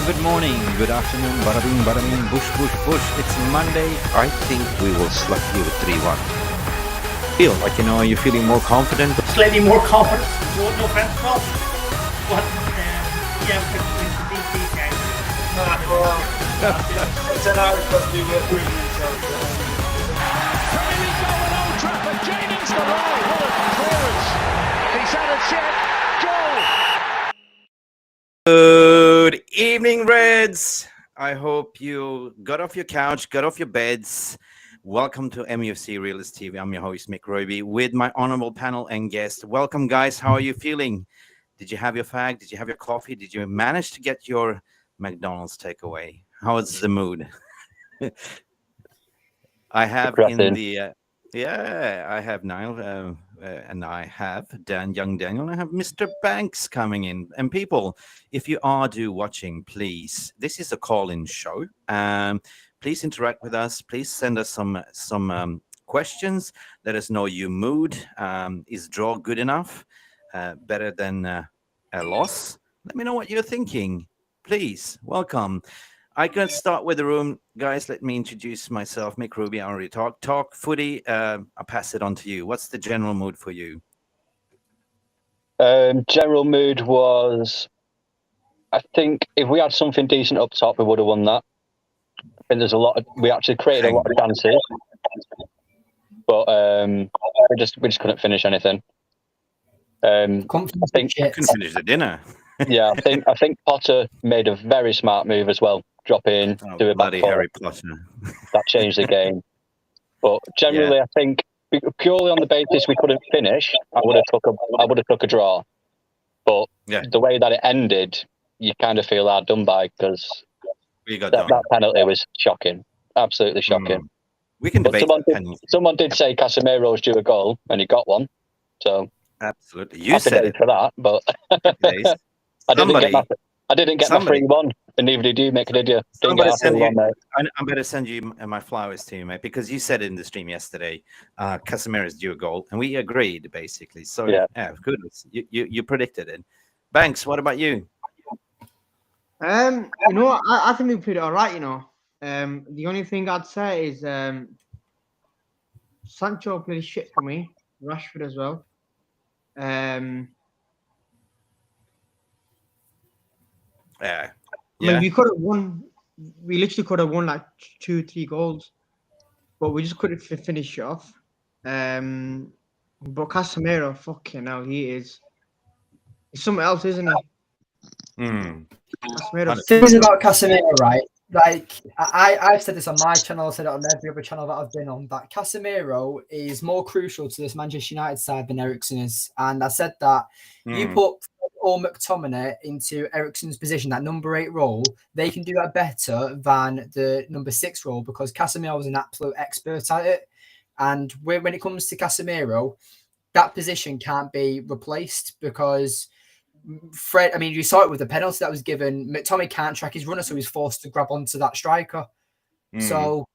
good morning, good afternoon, bada bing, bush, bush, bush. It's Monday. I think we will slap you with 3-1. Feel like, you're feeling more confident. Slightly more confident. No offense, Rob. But, yeah, it's a DC game. It's an hour because we were pretty Premier League goal at Old Trafford. Jennings the right. What a clearance. He's had a check. Goal. Good evening, Reds. I hope you got off your couch, got off your beds. Welcome to MUFC Realist TV. I'm your host, Mick Ruby, with my honorable panel and guest. Welcome, guys. How are you feeling? Did you have your fag? Did you have your coffee? Did you manage to get your McDonald's takeaway? How is the mood? I have in the I have Niall and I have young Daniel, and I have Mr. Banks coming in. And people, if you are watching, please, this is a call-in show. Please interact with us. Please send us some questions. Let us know your mood. Is draw good enough? Better than a loss? Let me know what you're thinking. Please, welcome. I can start with the room. Guys, let me introduce myself. Mick Ruby, I already talk footy. I'll pass it on to you. What's the general mood for you? General mood was, I think if we had something decent up top, we would have won that. I think there's we actually created a lot of chances, but we just couldn't finish anything. I think couldn't finish the dinner. Yeah, I think Potter made a very smart move as well. Drop in, do a bloody Harry Potter. That changed the game. But generally, I think purely on the basis we couldn't finish, I would have took a draw. But the way that it ended, you kind of feel hard done by, because that penalty was shocking, absolutely shocking. We can debate. Someone did say Casemiro's due a goal, and he got one. So absolutely, you said it for that, but I didn't get my 3-1, and neither did you, Mick, did you? I'm better send you my flowers to you, mate, because you said it in the stream yesterday. Casemiro's due a goal, and we agreed basically. So good. You predicted it. Banks, what about you? I think we played it all right. The only thing I'd say is Sancho played shit for me. Rashford as well. We could have won. We literally could have won like 2-3 goals, but we just couldn't finish it off. But Casemiro, fucking hell, he's something else, isn't he? The thing is about Casemiro, right? Like I've said this on my channel, I've said it on every other channel that I've been on, that Casemiro is more crucial to this Manchester United side than Eriksen is. And I said that you put or McTominay into Eriksen's position, that number 8 role, they can do that better than the number 6 role, because Casemiro is an absolute expert at it. And when it comes to Casemiro, that position can't be replaced, because Fred, I mean, you saw it with the penalty that was given. McTominay can't track his runner, so he's forced to grab onto that striker. So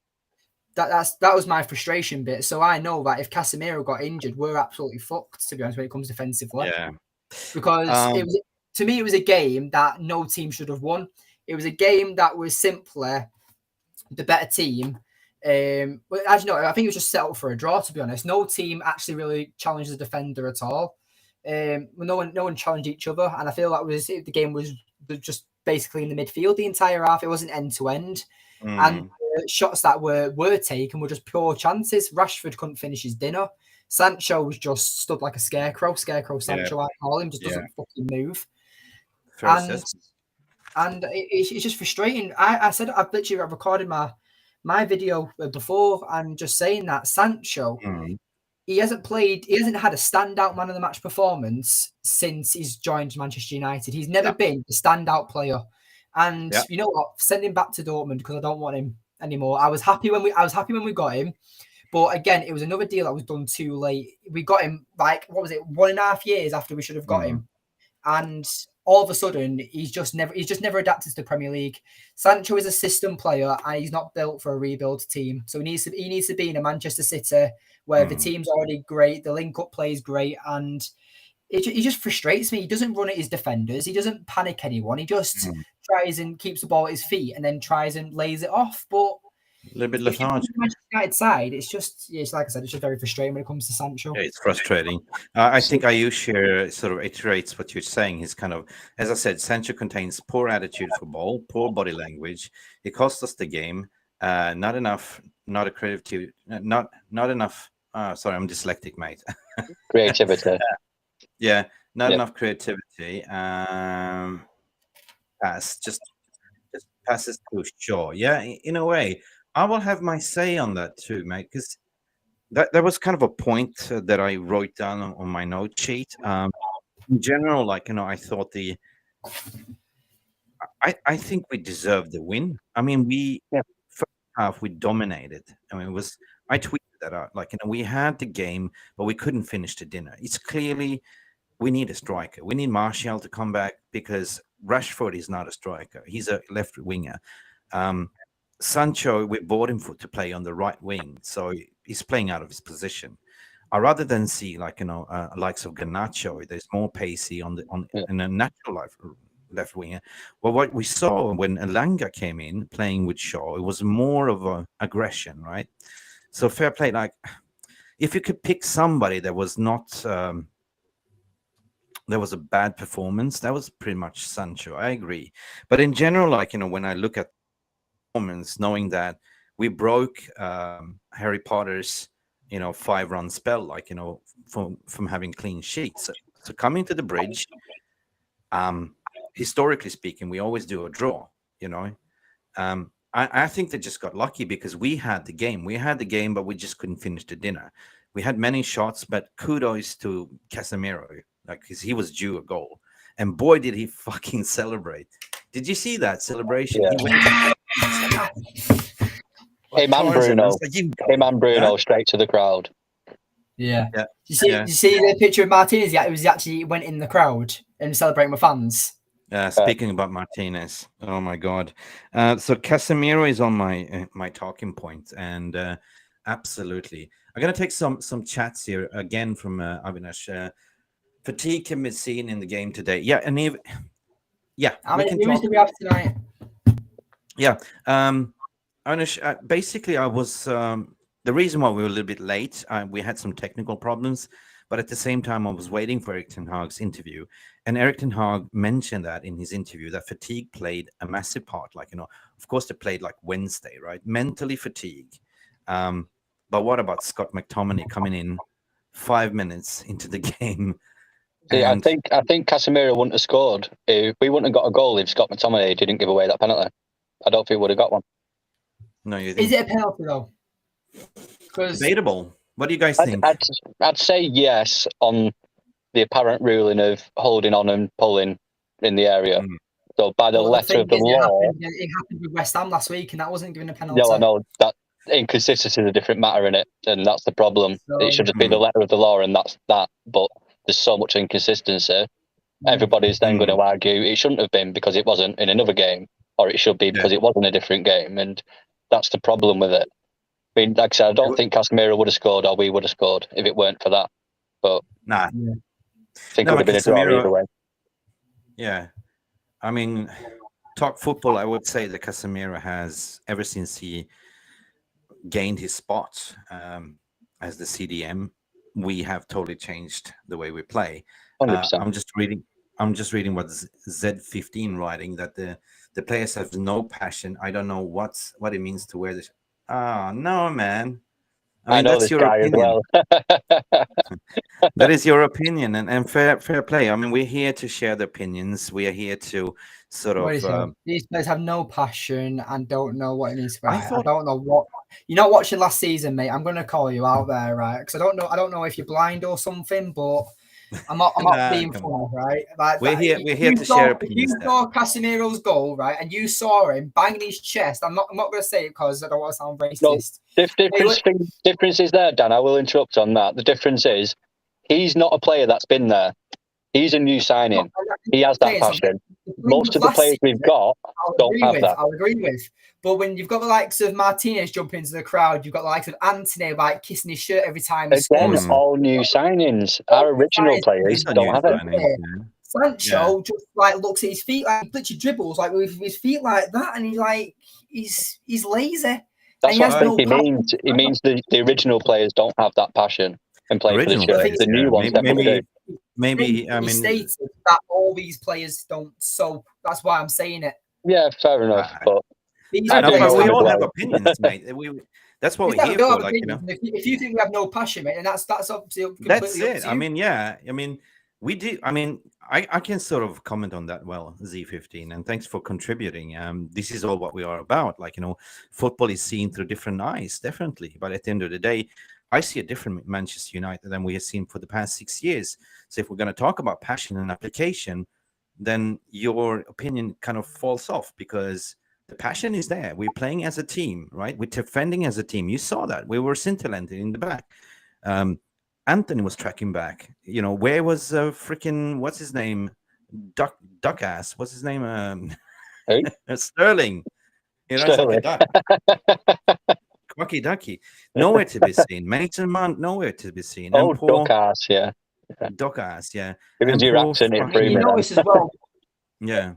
that was my frustration bit. So I know that if Casemiro got injured, we're absolutely fucked, to be honest, when it comes defensively. Yeah. Because to me, it was a game that no team should have won. It was a game that was simply the better team. As you know, I think it was just set up for a draw, to be honest. No team actually really challenged the defender at all. No one challenged each other, and I feel that the game was just basically in the midfield the entire half. It wasn't end to end, and shots that were taken were just pure chances. Rashford couldn't finish his dinner. Sancho was just stood like a scarecrow. Sancho, I call him, just doesn't fucking move. And it's just frustrating. I've literally recorded my video before, and just saying that Sancho. He hasn't had a standout man of the match performance since he's joined Manchester United. He's never been a standout player. And you know what? Send him back to Dortmund, because I don't want him anymore. I was happy when we got him. But again, it was another deal that was done too late. We got him 1.5 years after we should have got him. And all of a sudden, he's just never adapted to the Premier League. Sancho is a system player, and he's not built for a rebuild team. So he needs to be in a Manchester City where the team's already great, the link-up play is great, and he just frustrates me. He doesn't run at his defenders. He doesn't panic anyone. He just tries and keeps the ball at his feet and then tries and lays it off. But a little bit lethargic. Manchester United side, it's like I said, it's just very frustrating when it comes to Sancho. Yeah, it's frustrating. I think Ayush here sort of iterates what you're saying. He's kind of, as I said, Sancho contains poor attitude for ball, poor body language. It cost us the game. Not enough, not a creativity, not enough. Sorry, I'm dyslexic, mate. Creativity. Yeah, not enough creativity. Just passes too short. Yeah, in a way, I will have my say on that too, mate, because that was kind of a point that I wrote down on my note sheet. In general, like, I thought I think we deserved the win. I mean, first half we dominated. I mean, I tweeted that out. Like, we had the game, but we couldn't finish the dinner. It's clearly we need a striker. We need Martial to come back because Rashford is not a striker. He's a left winger. Sancho, we bought him to play on the right wing, so he's playing out of his position. I rather than see likes of Garnacho, there's more pacey in a natural left winger. Well, what we saw when Elanga came in playing with Shaw, it was more of an aggression, right? So fair play. Like, if you could pick somebody that was not, there was a bad performance, that was pretty much Sancho. I agree. But in general, like, when I look at performance, knowing that we broke Harry Potter's 5-run spell, like, from having clean sheets. So coming to the bridge, historically speaking, we always do a draw. I think they just got lucky because we had the game, but we just couldn't finish the dinner. We had many shots, but kudos to Casemiro, because he was due a goal, and boy did he fucking celebrate. Did you see that celebration? Yeah. Him and Bruno straight to the crowd. Yeah. Did you see the picture of Martinez? Yeah, he went in the crowd and celebrating with fans. Speaking about Martinez, oh my God! So Casemiro is on my talking point, and absolutely, I'm gonna take some chats here again from Avinash. Fatigue can be seen in the game today. Yeah, and how many viewers do we have tonight? Yeah, Avinash, basically, I was the reason why we were a little bit late. We had some technical problems. But at the same time, I was waiting for Erik ten Hag's interview. And Erik ten Hag mentioned that in his interview, that fatigue played a massive part. Like, of course, they played like Wednesday, right? Mentally fatigued. But what about Scott McTominay coming in 5 minutes into the game? See, I think Casemiro wouldn't have scored. We wouldn't have got a goal if Scott McTominay didn't give away that penalty. I don't think we would have got one. No, you think? Is it a penalty, though? Debatable. What do you guys think? I'd say yes on the apparent ruling of holding on and pulling in the area. So by the letter of the law, it happened with West Ham last week, and that wasn't given a penalty. No, I know that inconsistency is a different matter in it, and that's the problem. So, it should just be the letter of the law, and that's that. But there's so much inconsistency. Everybody's then going to argue it shouldn't have been because it wasn't in another game, or it should be because it wasn't a different game, and that's the problem with it. I mean, like I said, I don't think Casemiro would have scored or we would have scored if it weren't for that. But I think it would have been a draw either way. Yeah. I mean, talk football, I would say that Casemiro has, ever since he gained his spot as the CDM, we have totally changed the way we play. 100%. I'm just reading what Z15 writing, that the players have no passion. I don't know what it means to wear this. Oh, no, man. I mean, know that's this your guy opinion. as well. That is your opinion, and fair play. I mean, we're here to share the opinions. We are here to sort of... These players have no passion and don't know what it means to I don't know what... You're not watching last season, mate. I'm going to call you out there, right? Because I don't know if you're blind or something, but... I'm not being funny, right? Like, we're here to share opinions. If you saw Casemiro's goal, right, and you saw him banging his chest, I'm not going to say it because I don't want to sound racist. No, difference is there, Dan. I will interrupt on that. The difference is he's not a player that's been there. He's a new signing. He has that passion. most of the players we've got don't have that. I'll agree with. But when you've got the likes of Martinez jumping into the crowd, you've got the likes of Anthony like kissing his shirt every time he Again, scores. all new signings. Our original players don't have it. Sancho just like looks at his feet like literally dribbles like with his feet like that, and he's lazy. That's what I think he means. He means the original players don't have that passion and play for the shirt. The new ones definitely do. Maybe I mean, stated that all these players don't, so that's why I'm saying it. Yeah, fair enough. But we all have opinions, mate. That's what we're here for. Like, you know, if you think we have no passion, mate, and that's obviously completely that's it. Up to you. I mean, yeah. I mean, we do. I mean, I can sort of comment on that well, Z15, and thanks for contributing. This is all what we are about. Like, you know, football is seen through different eyes, definitely. But at the end of the day, I see a different Manchester United than we have seen for the past 6 years. So if we're going to talk about passion and application, then your opinion kind of falls off because the passion is there. We're playing as a team, right? We're defending as a team. You saw that. We were scintillating in the back. Anthony was tracking back. You know, where was freaking, what's his name? Duck ass. What's his name? Sterling. You know, Sterling. It's like a duck. Quacky ducky. Nowhere to be seen. Mason Mount, nowhere to be seen. Oh, duck ass, yeah. Duck ass, yeah. It was your accent in you notice as well. Yeah.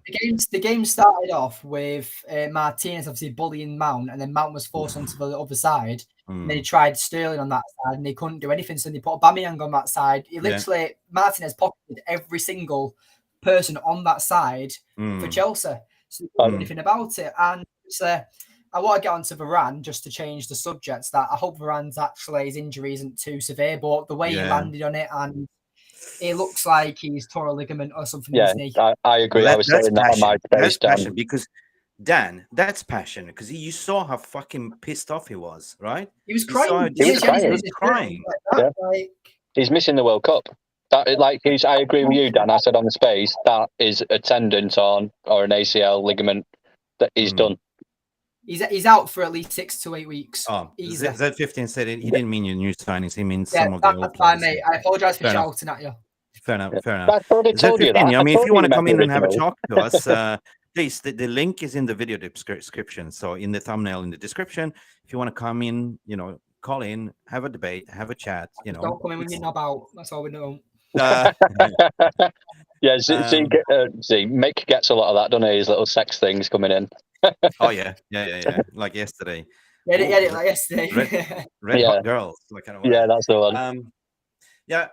The game started off with Martinez obviously bullying Mount, and then Mount was forced onto the other side. And then he tried Sterling on that side, and they couldn't do anything. So they put Aubameyang on that side. He literally Martinez pocketed every single person on that side for Chelsea. So they couldn't do anything about it. And I want to get onto Varane just to change the subjects. That I hope Varane's his injury isn't too severe, but the way he landed on it, and it looks like he's tore a ligament or something. Yeah, I agree. Well, I was saying that on my face, passion because Dan, that's passion because you saw how fucking pissed off he was, right? He was crying. He was crying. He's missing the World Cup. I agree with you, Dan. I said on the space that is a tendon on or an ACL ligament that he's done. He's out for at least 6 to 8 weeks. Oh, Z15 said he didn't mean your new signings. He means some of the old players. Fine, mate. I apologise for shouting at you. Fair enough. I've already told you that. I mean, if you want to come in and have a talk to us, please, the link is in the video description. So in the thumbnail in the description, if you want to come in, you know, call in, have a debate, have a chat. You know, don't come in with your knob out. That's all we know. Yeah, Mick gets a lot of that, doesn't he? His little sex things coming in. Oh yeah. Like yesterday. Yeah, like yesterday. Red hot girls. Like kind of yeah, that's the one. Yeah,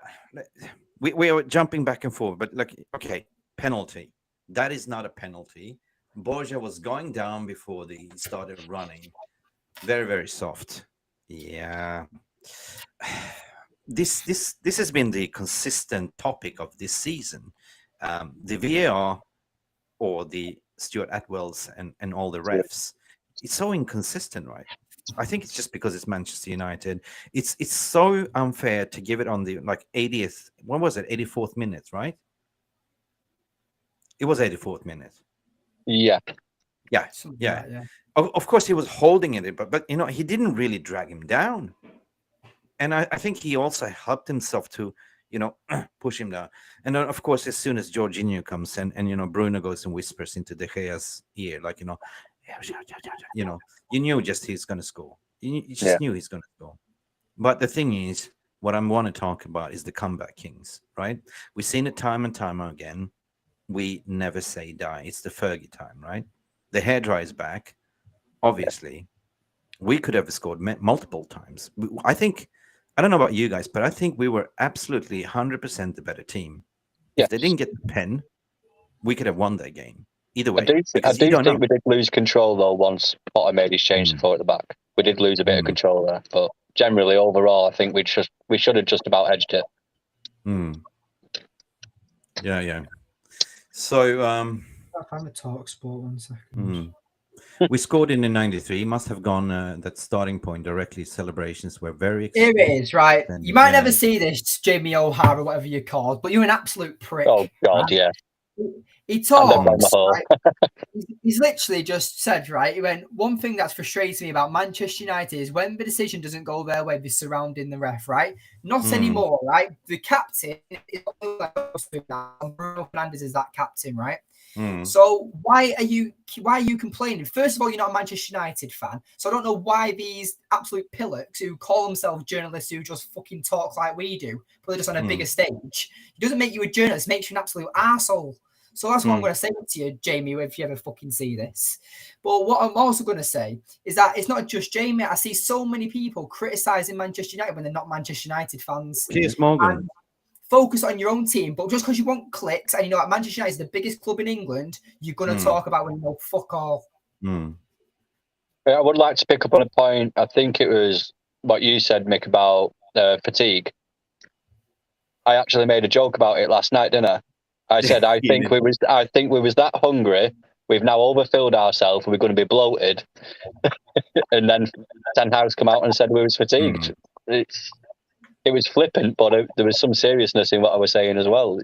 we are jumping back and forth, but like, okay, penalty. That is not a penalty. Borja was going down before he started running. Very, very soft. Yeah. This has been the consistent topic of this season. The VAR or the Stuart Atwells and all the refs, it's so inconsistent, right? I think it's just because it's Manchester United. It's so unfair to give it on the 80th. What was it? 84th minute, right? It was 84th minute. Yeah. Of course, he was holding it, but you know, he didn't really drag him down. And I think he also helped himself to, you know, push him down. And then, of course, as soon as Jorginho comes and you know, Bruno goes and whispers into De Gea's ear, like, you know, you knew just he's going to score. You just knew he's going to score. But the thing is, what I want to talk about is the comeback kings, right? We've seen it time and time again. We never say die. It's the Fergie time, right? The hairdryer is back. Obviously, we could have scored multiple times. I think, I don't know about you guys, but I think we were absolutely 100% the better team. Yes. If they didn't get the pen, we could have won that game. Either way. I do think we did lose control, though, once Potter made his change to four at the back. We did lose a bit of control there. But generally, overall, I think we should have just about edged it. Yeah. So, I'll find the talk sport 1 second. We scored in the 93. Must have gone that starting point directly. Celebrations were very exciting. Here it is, right? You might never see this, Jamie O'Hara, whatever you're called, but you're an absolute prick. Oh, God, yeah. He talks, right? He's literally just said, right, he went, one thing that's frustrating me about Manchester United is when the decision doesn't go their way, they're surrounding the ref, right? Not anymore, right? The captain is Bruno Fernandes is that captain, right? So why are you complaining? First of all, you're not a Manchester United fan, so I don't know why these absolute pillocks who call themselves journalists who just fucking talk like we do, but they're just on a bigger stage. It doesn't make you a journalist; it makes you an absolute arsehole. So that's what I'm going to say to you, Jamie, if you ever fucking see this. But what I'm also going to say is that it's not just Jamie. I see so many people criticising Manchester United when they're not Manchester United fans. Piers Morgan. Focus on your own team, but just because you want clicks and you know that Manchester United is the biggest club in England, you're going to talk about when you know fuck all. I would like to pick up on a point. I think it was what you said, Mick, about fatigue. I actually made a joke about it last night, didn't I? I said I think we was that hungry. We've now overfilled ourselves. We're going to be bloated, and then Ten Hag's come out and said we was fatigued. It was flippant, but there was some seriousness in what I was saying as well.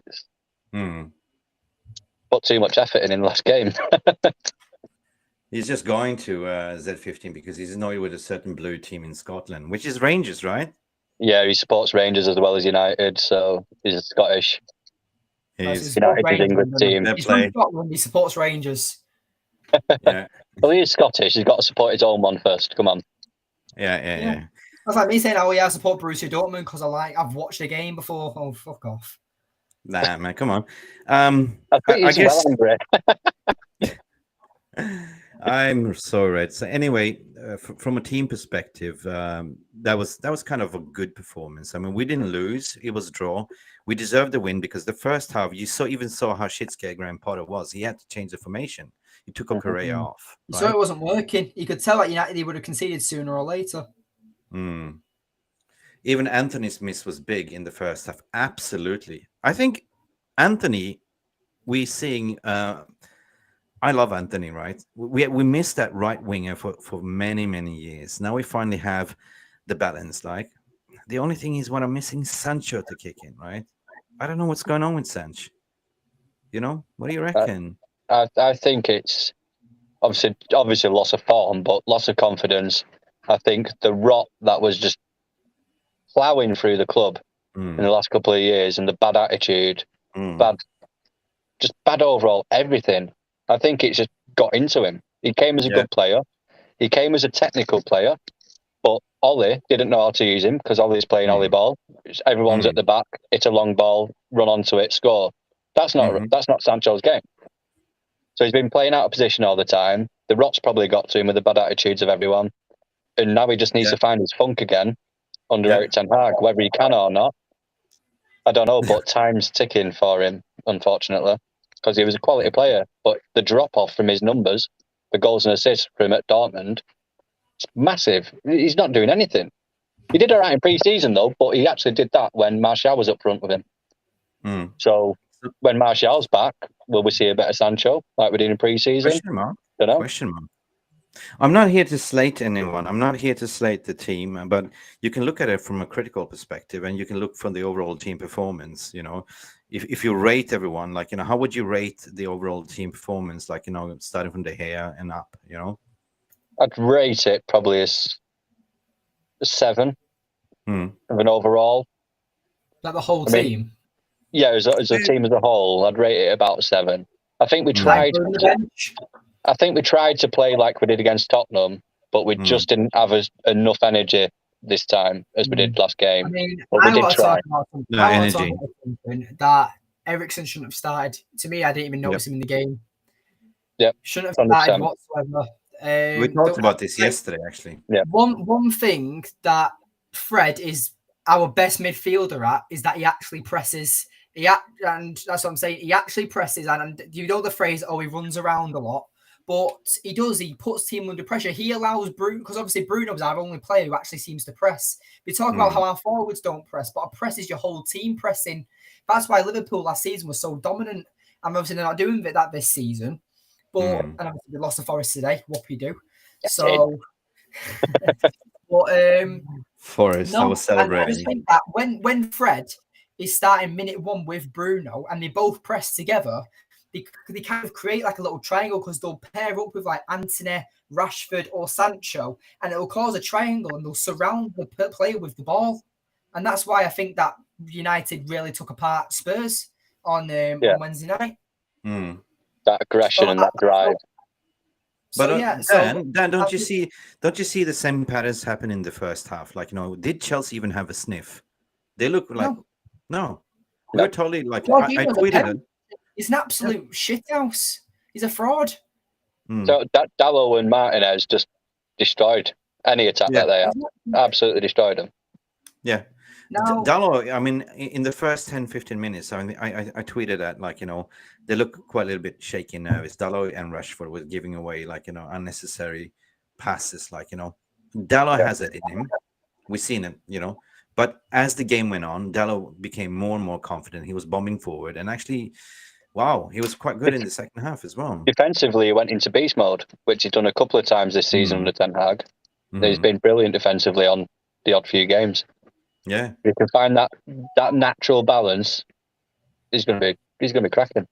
Put too much effort in the last game. He's just going to Z15 because he's annoyed with a certain blue team in Scotland, which is Rangers, right? Yeah, he supports Rangers as well as United, so he's Scottish. He's United England team. He's from Scotland. He supports Rangers. Yeah. Well, he is Scottish. He's got to support his own one first. Come on. Yeah. That's like me saying, "Oh yeah, I support Borussia Dortmund because I've watched a game before." Oh, fuck off. Nah, man, come on. I guess I'm so red. So anyway, from a team perspective, that was kind of a good performance. I mean, we didn't lose; it was a draw. We deserved the win because the first half, you saw how shit scared Graham Potter was. He had to change the formation. He took Correa off. Right? So it wasn't working. You could tell that United he would have conceded sooner or later. Even Anthony's miss was big in the first half. Absolutely. I think Anthony, I love Anthony, right? We missed that right winger for many, many years. Now we finally have the balance. Like, the only thing is what I'm missing Sancho to kick in, right? I don't know what's going on with Sancho. You know, what do you reckon? I think it's obviously loss of form, but loss of confidence. I think the rot that was just plowing through the club in the last couple of years, and the bad attitude, bad overall everything. I think it just got into him. He came as a good player. He came as a technical player, but Ollie didn't know how to use him because Ollie's playing Ollie ball. Everyone's at the back. It's a long ball, run onto it, score. That's not Sancho's game. So he's been playing out of position all the time. The rot's probably got to him with the bad attitudes of everyone. And now he just needs to find his funk again under Eric Ten Hag, whether he can or not. I don't know, but time's ticking for him, unfortunately, because he was a quality player. But the drop-off from his numbers, the goals and assists for him at Dortmund, it's massive. He's not doing anything. He did all right in pre-season, though, but he actually did that when Martial was up front with him. So when Martial's back, will we see a better Sancho like we did in pre-season? Question mark. Don't know. Question mark. I'm not here to slate anyone. I'm not here to slate the team, but you can look at it from a critical perspective, and you can look from the overall team performance. You know, if you rate everyone, like, you know, how would you rate the overall team performance? Like, you know, starting from De Gea and up. You know, I'd rate it probably as a 7 of an overall. Like the whole team. Yeah, as a team as a whole, I'd rate it about 7. I think we tried. I think we tried to play like we did against Tottenham, but we just didn't have enough energy this time as we did last game. I mean, but we did try. Energy. That Eriksen shouldn't have started. To me, I didn't even notice him in the game. Yeah, shouldn't have started whatsoever. We talked about this yesterday, actually. Yeah. One thing that Fred is our best midfielder at is that he actually presses. And that's what I'm saying. He actually presses, and you know the phrase, "Oh, he runs around a lot." But he does. He puts team under pressure. He allows Bruno, because obviously Bruno's our only player who actually seems to press. We talk about how our forwards don't press, but a press is your whole team pressing. That's why Liverpool last season was so dominant. And obviously they're not doing that this season. But and obviously they lost to Forest today. Whoopie-doo. So, but Forest, I was celebrating. I just think that when Fred is starting minute 1 with Bruno and they both press together, they kind of create like a little triangle because they'll pair up with like Antony, Rashford, or Sancho, and it'll cause a triangle and they'll surround the player with the ball. And that's why I think that United really took apart Spurs on Wednesday night. that aggression and that drive. But Dan, don't you see the same patterns happen in the first half? Like, did Chelsea even have a sniff? They look like no. We were totally like I tweeted it. He's an absolute shithouse. He's a fraud. So that Dallo and Martinez just destroyed any attack that they had. Absolutely destroyed them. Yeah. No. Dallo, I mean, in the first 10, 15 minutes, I tweeted that, like, they look quite a little bit shaky and nervous. Dallo and Rashford were giving away, like, unnecessary passes. Like, Dallo has it in him. We've seen it, But as the game went on, Dallo became more and more confident. He was bombing forward. And actually, wow, he was quite good in the second half as well. Defensively, he went into beast mode, which he's done a couple of times this season under Ten Hag. He's been brilliant defensively on the odd few games. Yeah, if you can find that natural balance, he's going to be cracking.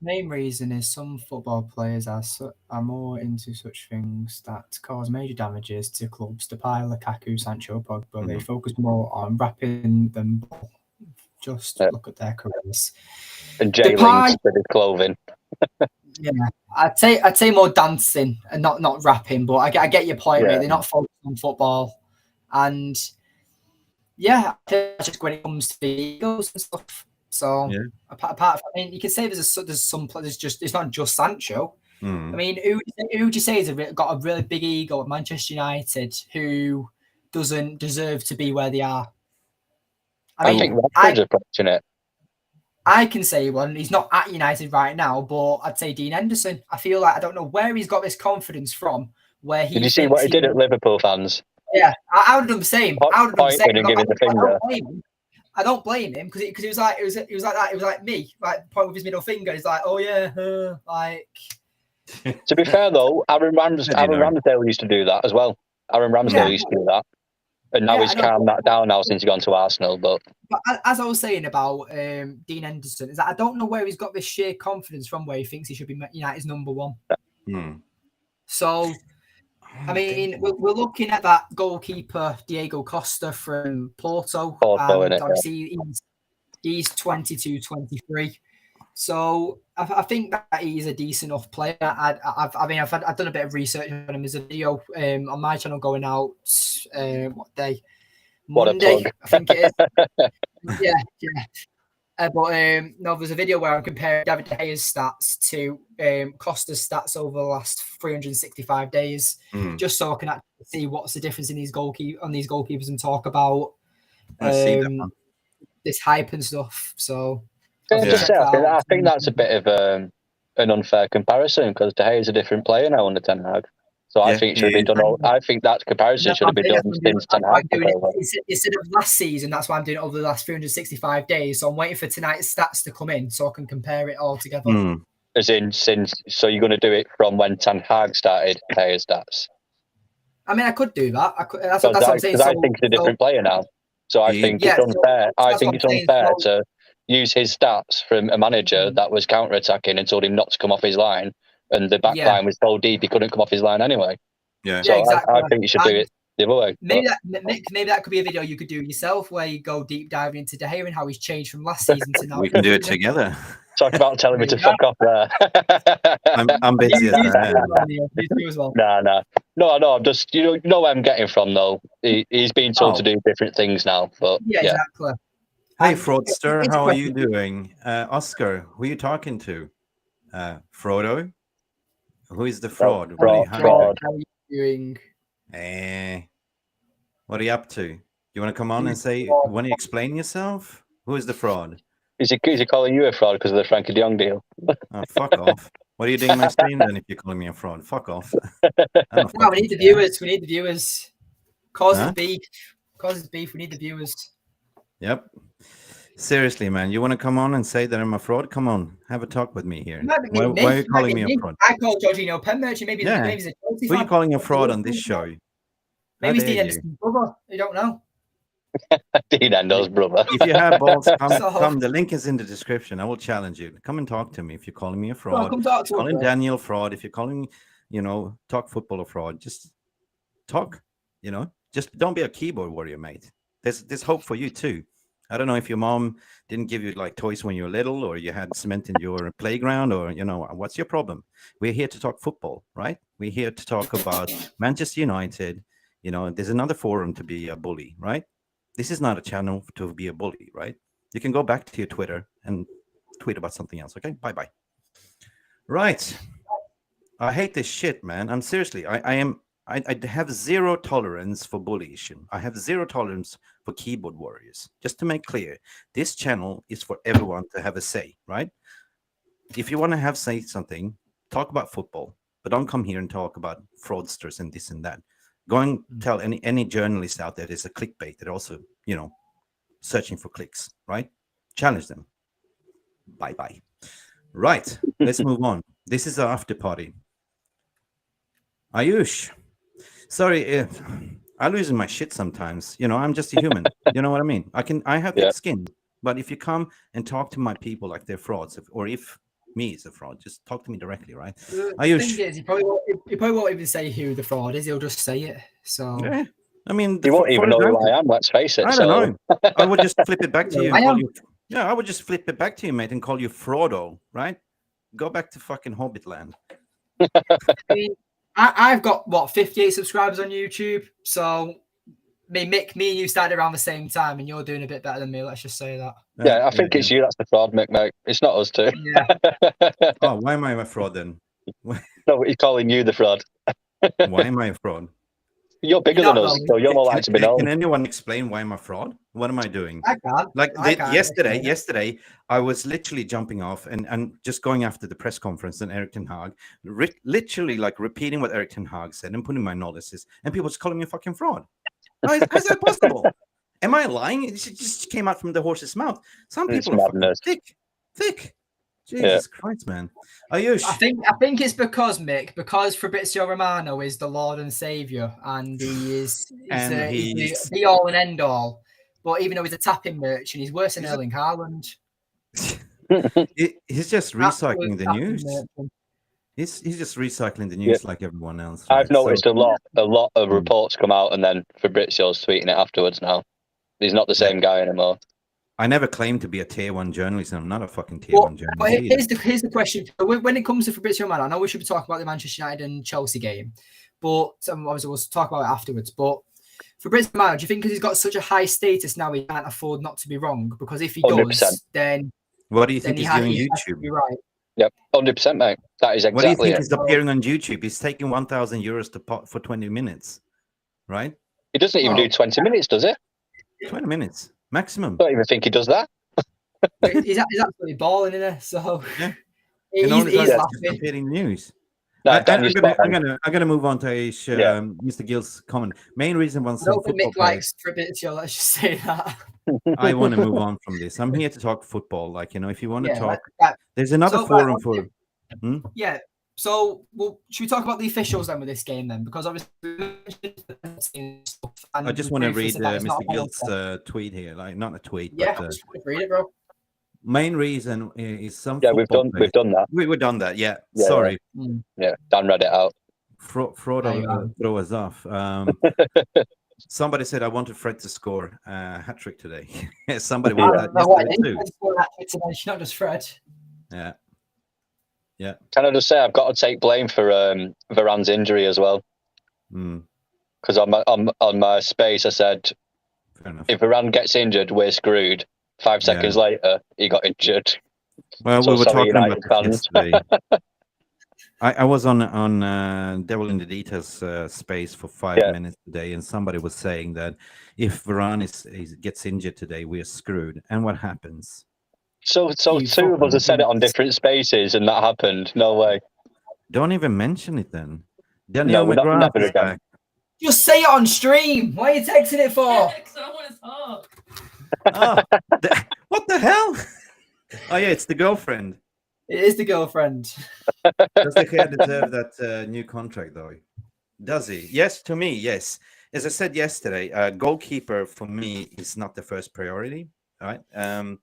Main reason is some football players are more into such things that cause major damages to clubs. Depay, Lukaku, Sancho, Pogba, they focus more on wrapping them. Just look at their careers. And Jay Links with his clothing. Yeah, I'd say more dancing and not rapping, but I get your point. Really, they're not focused on football, and I think just when it comes to the egos and stuff. So apart from, you can say there's some players it's not just Sancho. I mean, who would you say has got a really big ego at Manchester United who doesn't deserve to be where they are? I think Rashford's approaching it. I can say one. He's not at United right now, but I'd say Dean Henderson. I feel like I don't know where he's got this confidence from. Where he did you see what he did at Liverpool fans? Yeah, I would have done the same. I would have done the same. And giving the finger. I don't blame him because he was like that. It was like me, like point with his middle finger. He's like, oh yeah, like. To be fair though, Aaron Ramsdale used to do that as well. Aaron Ramsdale used to do that, and now he's calmed that down now since he's gone to Arsenal. But as I was saying about Dean Henderson, is that I don't know where he's got this sheer confidence from, where he thinks he should be United's number one. So. I mean, we're looking at that goalkeeper Diego Costa from Porto. And obviously, he's 22, 23. So I think that he's a decent enough player. I've done a bit of research on him. There's a video on my channel going out. What day? Monday, I think it is. yeah. But there's a video where I'm comparing David De Gea's stats to Costa's stats over the last 365 days, just so I can actually see what's the difference in these goalkeepers and talk about this hype and stuff. So, I think that's a bit of an unfair comparison because De Gea is a different player now under Ten Hag. So I think it should be done. I think that comparison should have been done since Ten Hag. Instead of last season, that's why I'm doing it over the last 365 days. So I'm waiting for tonight's stats to come in so I can compare it all together. As in, so you're going to do it from when Ten Hag started De Gea's stats? I mean, I could do that. That's what I'm saying. Because I think he's a different player now. So I think it's unfair. I think it's unfair to use his stats from a manager that was counter-attacking and told him not to come off his line. And the back line was so deep he couldn't come off his line anyway. So exactly. I think you should do it the other way. Maybe that could be a video you could do yourself where you go deep diving into De Gea and how he's changed from last season to now. We can do it together. Talk about telling me to fuck off there. I'm busy. No. I'm just you know where I'm getting from though. He's been told to do different things now. But exactly. Hey, fraudster, how are you doing? Oscar, who are you talking to? Frodo? Who is the fraud? Fraud. How are you doing? What are you up to? You want to come on and say, want to explain yourself? Who is the fraud? Is he calling you a fraud because of the Frankie de Jong deal? Oh, fuck off. What are you doing on my stream then if you're calling me a fraud? Fuck off. No, we need the viewers. Causes beef. We need the viewers. Yep. Seriously, man, you want to come on and say that I'm a fraud? Come on, have a talk with me here. Why are you calling me a fraud? I call Jorginho pen merchant. Maybe he's a Chelsea Who are you calling a fraud on this show? Maybe he's Dean Henderson's brother. You don't know. Dean Henderson's brother. If you have balls, come. The link is in the description. I will challenge you. Come and talk to me if you're calling me a fraud. Come talk to calling Daniel fraud. If you're calling, talk football a fraud, just talk. Just don't be a keyboard warrior, mate. There's hope for you too. I don't know if your mom didn't give you like toys when you were little, or you had cement in your playground, or what's your problem? We're here to talk football, right? We're here to talk about Manchester United. There's another forum to be a bully, right? This is not a channel to be a bully, right? You can go back to your Twitter and tweet about something else. Okay, bye. Right. I hate this shit, man. I'm seriously. I have zero tolerance for bullying. I have zero tolerance for keyboard warriors. Just to make clear, this channel is for everyone to have a say, right? If you want to say something, talk about football, but don't come here and talk about fraudsters and this and that. Go and tell any journalist out there there's a clickbait. They're also, searching for clicks, right? Challenge them. Bye. Right. Let's move on. This is our after party. Ayush. Sorry, I'm losing my shit sometimes. I'm just a human. You know what I mean? I have thick skin, but if you come and talk to my people like they're frauds, or if me is a fraud, just talk to me directly, right? The thing is, he probably won't even say who the fraud is. He'll just say it. So yeah. I mean, you won't even know who I am. Let's face it. I don't know. I would just flip it back to you. I would just flip it back to you, mate, and call you Fraudo, right? Go back to fucking Hobbit land. I've got 58 subscribers on YouTube. So Mick, me and you started around the same time, and you're doing a bit better than me. Let's just say that. Yeah, I think it's you that's the fraud, Mick, mate. It's not us two. Yeah. Oh, why am I a fraud then? No, he's calling you the fraud. Why am I a fraud? You're bigger than us, so you're more likely to be known. Can anyone explain why I'm a fraud? What am I doing? I can't. Yesterday, I was literally jumping off and just going after the press conference and Erik ten Hag, literally like repeating what Erik ten Hag said and putting my analysis, and people just calling me a fucking fraud. How is that possible? Am I lying? It just came out from the horse's mouth. Some people are fucking thick. Jesus Christ, man. Ayush. I think it's because Fabrizio Romano is the Lord and Savior, and he's the be all and end all. But even though he's a tapping merchant, he's worse than Erling Haaland. He's just recycling the news. He's just recycling the news like everyone else. Right? I've noticed a lot of reports come out, and then Fabrizio's tweeting it afterwards now. He's not the same guy anymore. I never claimed to be a tier 1 journalist, and I'm not a fucking tier 1 journalist. But here's the question. When it comes to Fabrizio Romano, I know we should be talking about the Manchester United and Chelsea game, but obviously we'll talk about it afterwards. But Fabrizio Romano, do you think because he's got such a high status now, he can't afford not to be wrong? Because if he 100%. does, then what do you think he's doing YouTube? Be right. Yep, 100%, mate. That is exactly. What do you think he's appearing on YouTube? He's taking 1,000 euros to pot for 20 minutes, right? He doesn't even do 20 minutes, does he? 20 minutes maximum. I don't even think he does that. he's absolutely balling in there. So yeah, he's laughing. News. No, I'm gonna move on to Mr. Gill's comment. Main reason why some football Mick likes Fabrizio, let's just say that. I want to move on from this. I'm here to talk football. Like, if you want to talk, there's another forum for. Yeah. So, should we talk about the officials then with this game then? Because obviously, I just want to read Mr. Gill's tweet here. Like, not a tweet. Yeah, but, just read it, bro. Main reason is some. Yeah, we've done that. We've done that. Yeah. Sorry. Yeah, Dan read it out. Fraud throw us off. Somebody said I wanted Fred to score a hat trick today. Somebody wanted that too. Not just Fred. Yeah. Yeah. Can I just say I've got to take blame for Varane's injury as well? Because on my space I said, if Varane gets injured, we're screwed. 5 seconds later, he got injured. Well, we were talking about this yesterday. I was on Devil in the Details space for 5 minutes today, and somebody was saying that if Varane gets injured today, we're screwed. And what happens? So two of us have said it on different spaces, and that happened. No way. Don't even mention it then. No, we're not never again. Just say it on stream. Why are you texting it for? Because I want to talk. What the hell? Oh yeah, it's the girlfriend. It is the girlfriend. Does the kid deserve that new contract though? Does he? Yes, to me, yes. As I said yesterday, goalkeeper for me is not the first priority. All right.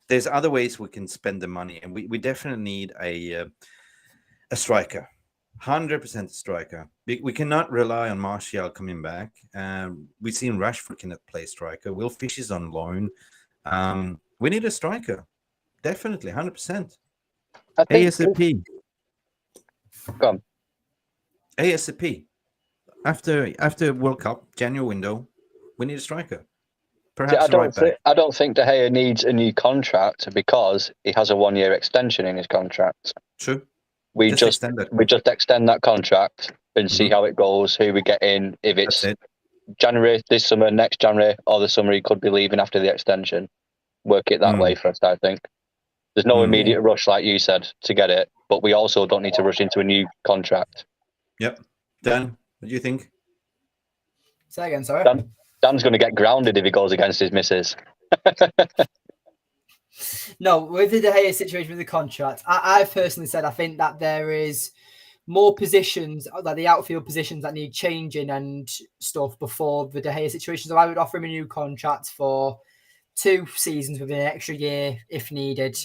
There's other ways we can spend the money, and we definitely need a striker, 100% striker. We cannot rely on Martial coming back. We've seen Rashford cannot play striker. Will Fish is on loan. We need a striker, definitely, 100%. I think ASAP. Go on. ASAP. After World Cup January window, we need a striker. Perhaps I don't think De Gea needs a new contract because he has a 1-year extension in his contract. True. We just extend that contract and see how it goes, who we get in. If it's January this summer, next January, or the summer he could be leaving after the extension. Work it that way first, I think. There's no immediate rush, like you said, to get it, but we also don't need to rush into a new contract. Yep. Dan, what do you think? Say again, sorry. Dan's going to get grounded if he goes against his missus. No, with the De Gea situation with the contract, I've personally said I think that there is more positions, like the outfield positions, that need changing and stuff before the De Gea situation. So I would offer him a new contract for 2 seasons with an extra year if needed.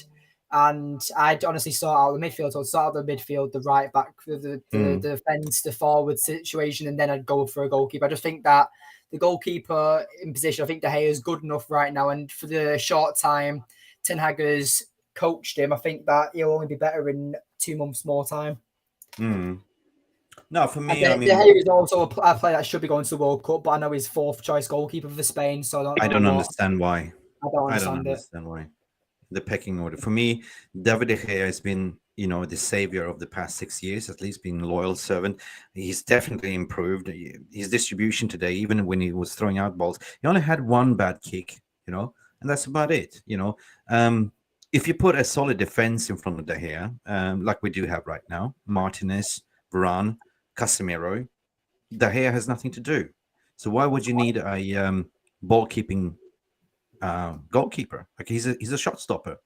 And I'd honestly sort out the midfield. So I'd sort out the midfield, the right back, the defence, the forward situation, and then I'd go for a goalkeeper. I just think that the goalkeeper in position, I think De Gea is good enough right now. And for the short time Ten Hag has coached him, I think that he'll only be better in 2 months more time. No, for me, De Gea is also a player that should be going to the World Cup, but I know he's 4th choice goalkeeper for Spain, so I don't understand why. I don't understand why. The pecking order. For me, David De Gea has been, the savior of the past 6 years, at least been a loyal servant. He's definitely improved his distribution today, even when he was throwing out balls. He only had 1 bad kick, and that's about it, If you put a solid defense in front of De Gea, like we do have right now, Martinez, Varane, Casemiro, De Gea has nothing to do. So why would you need a ball-keeping goalkeeper? Like he's a shot stopper,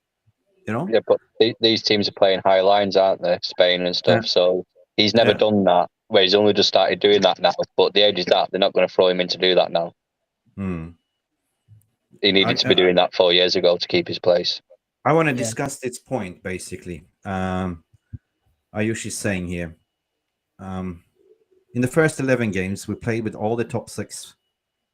Yeah, but these teams are playing high lines, aren't they? Spain and stuff. Yeah. So he's never done that. Where he's only just started doing that now. But the age is that they're not going to throw him in to do that now. He needed to be doing that 4 years ago to keep his place. I want to discuss this point basically. Ayush is saying here. In the first 11 games, we played with all the top 6,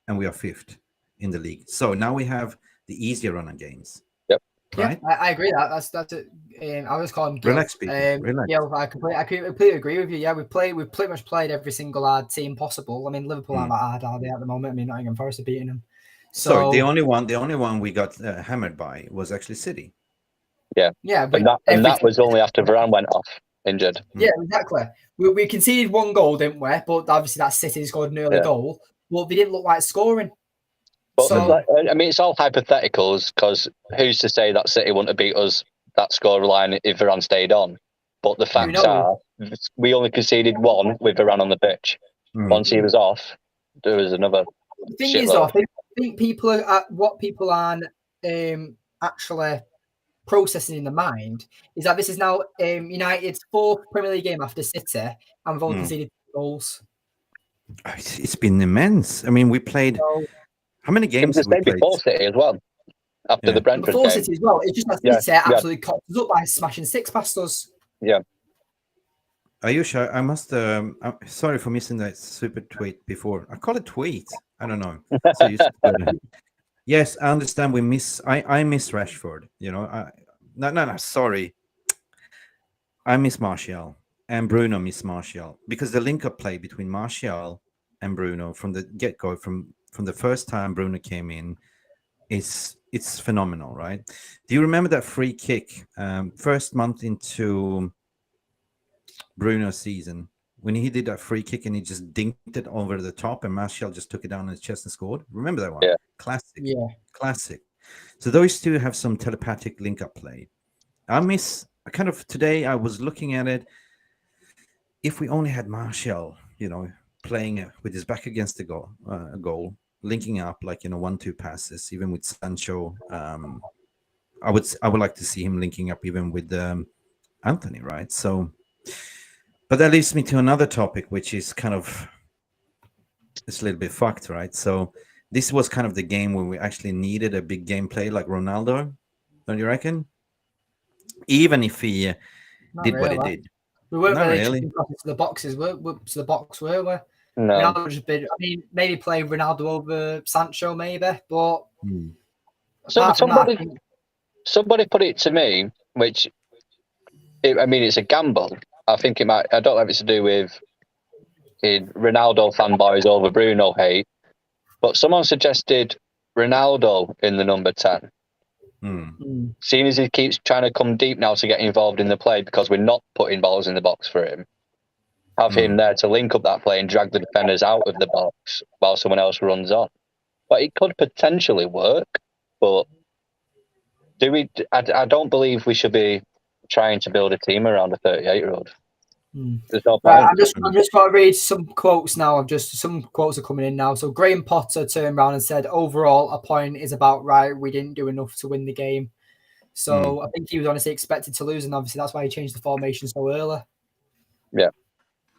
and we are 5th in the league. So now we have the easier run of games. Yep. Right. Yeah, I agree. That's it. I was calling relax, people. Relax. Yeah, I completely agree with you. Yeah, we've pretty much played every single hard team possible. I mean, Liverpool aren't that hard, are they, at the moment? I mean, Nottingham Forest are beating them. So the only one we got hammered by was actually City. Yeah. Yeah, but and that was only after Varane went off injured. Yeah, exactly. We conceded 1 goal, didn't we? But obviously that City scored an early goal. Well, they didn't look like scoring. But I mean, it's all hypotheticals because who's to say that City wouldn't have beat us that scoreline if Varane stayed on? But the facts are, we only conceded 1 with Varane on the pitch. Once he was off, there was another. The thing is, though, I think people are what people aren't actually processing in the mind is that this is now United's 4th Premier League game after City, and we've only conceded 2 goals. It's been immense. I mean, we played. How many games did we play? Before City as well. After the Brentford before game. City as well. It's just that City absolutely cocked us up by smashing 6 past us. Yeah. Ayush, I must. I'm sorry for missing that super tweet before. I call it tweet. I don't know. So yes, I understand. I miss Rashford. No. Sorry. I miss Martial, and Bruno miss Martial, because the link-up play between Martial and Bruno from the get-go, from the first time Bruno came in, it's phenomenal, right? Do you remember that free kick first month into Bruno's season, when he did that free kick and he just dinked it over the top and Martial just took it down on his chest and scored? Remember that one? Yeah. Classic. Yeah. Classic. So those two have some telepathic link-up play. Today I was looking at it. If we only had Martial, playing with his back against the goal, linking up like 1-2 passes, even with Sancho. I would like to see him linking up even with Anthony, right? So, but that leads me to another topic, which is it's a little bit fucked, right? So this was kind of the game where we actually needed a big gameplay like Ronaldo, don't you reckon? Even if he did what he did. We weren't really to the boxes, were we? No. Ronaldo just been, maybe play Ronaldo over Sancho, maybe, but Somebody put it to me, which it's a gamble. I think it might. I don't know if it's to do with Ronaldo fanboys over Bruno hate, but someone suggested Ronaldo in the number 10. Seeing as he keeps trying to come deep now to get involved in the play because we're not putting balls in the box for him, have him there to link up that play and drag the defenders out of the box while someone else runs on. But it could potentially work, but I don't believe we should be trying to build a team around a 38-year-old. There's no point. Right, I'm just going to read some quotes now. Some quotes are coming in now. So Graham Potter turned around and said, overall, a point is about right. We didn't do enough to win the game. So I think he was honestly expected to lose, and obviously that's why he changed the formation so early. Yeah.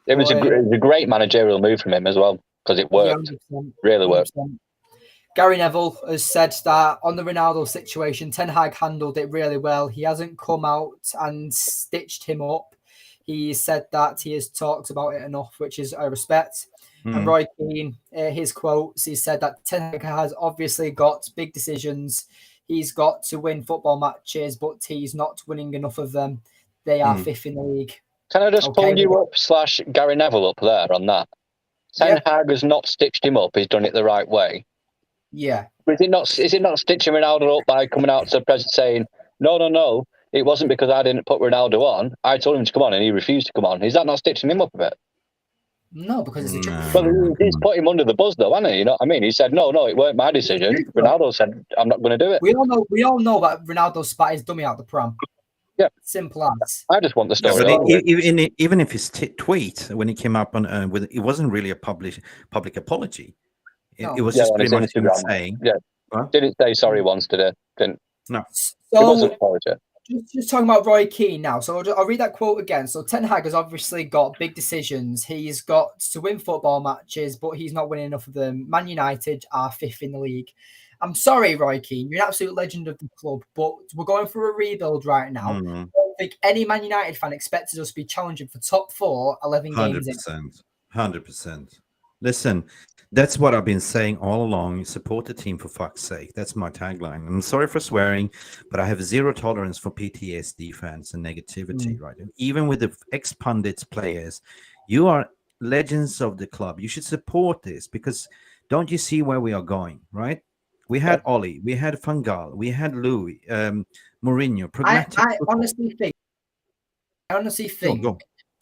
It was a great managerial move from him as well, because it worked. Yeah, really worked. 100%. Gary Neville has said that on the Ronaldo situation, Ten Hag handled it really well. He hasn't come out and stitched him up. He said that he has talked about it enough, which is I respect. And Roy Keane, his quotes, he said that Ten Hag has obviously got big decisions. He's got to win football matches, but he's not winning enough of them. They are fifth in the league. Can I just pull you up / Gary Neville up there on that? Ten Hag has not stitched him up. He's done it the right way. Yeah. Is it not stitching Ronaldo up by coming out to the president saying, no, it wasn't because I didn't put Ronaldo on. I told him to come on and he refused to come on. Is that not stitching him up a bit? No, because it's a trick. Well, he's put him under the bus though, hasn't he? You know what I mean? He said, no, it weren't my decision. Ronaldo said, I'm not going to do it. We all know that Ronaldo spat his dummy out the pram. Yeah. Simple as. I just want the story. Even if his tweet, when he came up on it wasn't really a public apology. It was just pretty much saying. Yeah. Huh? Didn't say sorry once today. Didn't. No. So, it wasn't apology. Just talking about Roy Keane now. So I'll read that quote again. So Ten Hag has obviously got big decisions. He's got to win football matches, but he's not winning enough of them. Man United are fifth in the league. I'm sorry, Roy Keane. You're an absolute legend of the club, but we're going through a rebuild right now. I don't think any Man United fan expected us to be challenging for top 4 11 games in. 100%. Listen, that's what I've been saying all along. Support the team for fuck's sake. That's my tagline. I'm sorry for swearing, but I have zero tolerance for PTSD fans and negativity, right? And even with the ex-pundits players, you are legends of the club. You should support this because don't you see where we are going, right? We had Ollie, we had Fangal, we had Louis, Mourinho. I honestly think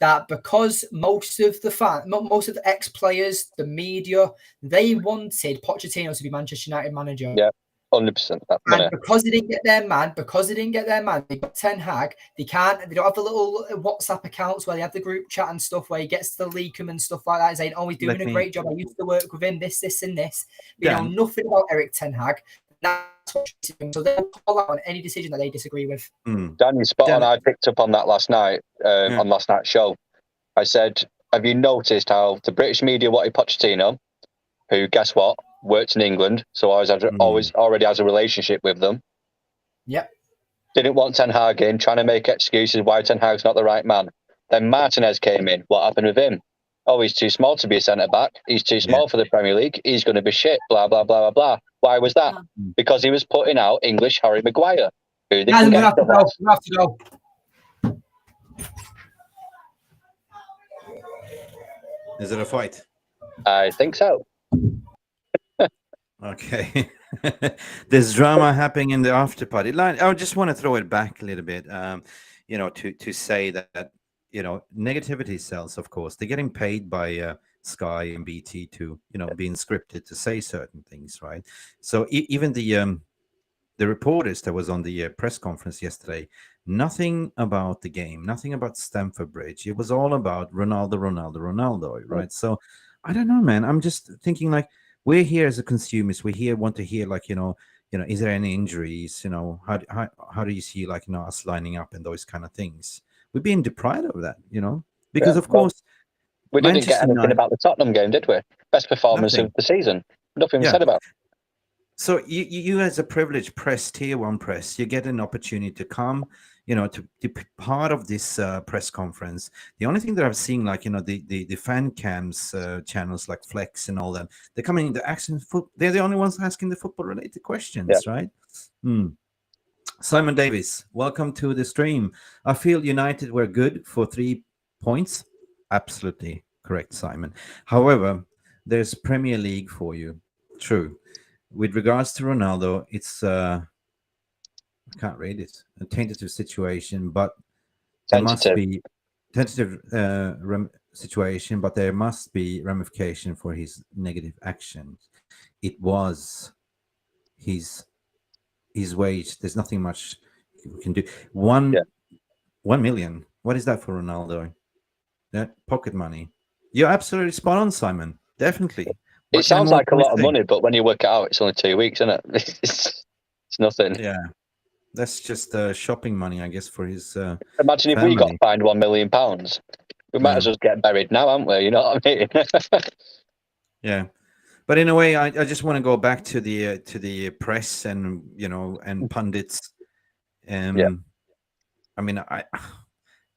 that because most of the ex-players, the media, they wanted Pochettino to be Manchester United manager. Yeah, 100%. And because they didn't get their man, they got Ten Hag. They don't have the little WhatsApp accounts where they have the group chat and stuff where he gets to leak them and stuff like that, saying, "Oh, he's doing a great job. I used to work with him. This, and this." They know nothing about Eric Ten Hag. That's what she's doing. So they'll call out on any decision that they disagree with. Dan, you're spot on. I picked up on that last night on last night's show. I said, have you noticed how the British media wanted Pochettino, who, guess what, works in England, so always already has a relationship with them. Yep. Didn't want Ten Hag in, trying to make excuses why Ten Hag's not the right man. Then Martinez came in. What happened with him? Oh, he's too small to be a centre-back. He's too small for the Premier League. He's going to be shit, blah, blah, blah, blah, blah. Why was that? Because he was putting out English Harry Maguire. Who they we have to go. Is it a fight? I think so. Okay. There's drama happening in the after party line. I just want to throw it back a little bit, to say that, negativity sells, of course. They're getting paid by Sky and BT to, being scripted to say certain things, right? So even the reporters that was on the press conference yesterday, nothing about the game, nothing about Stanford Bridge. It was all about Ronaldo, right? So I don't know, man. I'm just thinking like we're here as a consumers. Want to hear like, is there any injuries? How do you see like, us lining up and those kind of things? We're being deprived of that, because of course we didn't get anything about the Tottenham game, did we? Best performance of the season. Nothing was said about it. So you as a privileged press, tier 1 press, you get an opportunity to come, to be part of this press conference. The only thing that I've seen, like, the fan cams channels like Flex and all that, they're coming, they're asking they're the only ones asking the football related questions, right? Simon Davis, welcome to the stream. I feel United were good for 3 points. Absolutely correct, Simon. However, there's Premier League for you. True. With regards to Ronaldo, it's I can't read it. A tentative situation, but there must be tentative situation, but there must be ramification for his negative actions. It was his wage. There's nothing much we can do. 1 million. What is that for Ronaldo? That pocket money. You're absolutely spot on, Simon. Definitely. It sounds like a lot of money, but when you work it out, it's only 2 weeks, isn't it? It's nothing. Yeah. That's just shopping money, I guess, for his Imagine if family. we got fined £1 million. We might as well get buried now, haven't we? You know what I mean? Yeah. But in a way, I just want to go back to the press and and pundits. I mean, I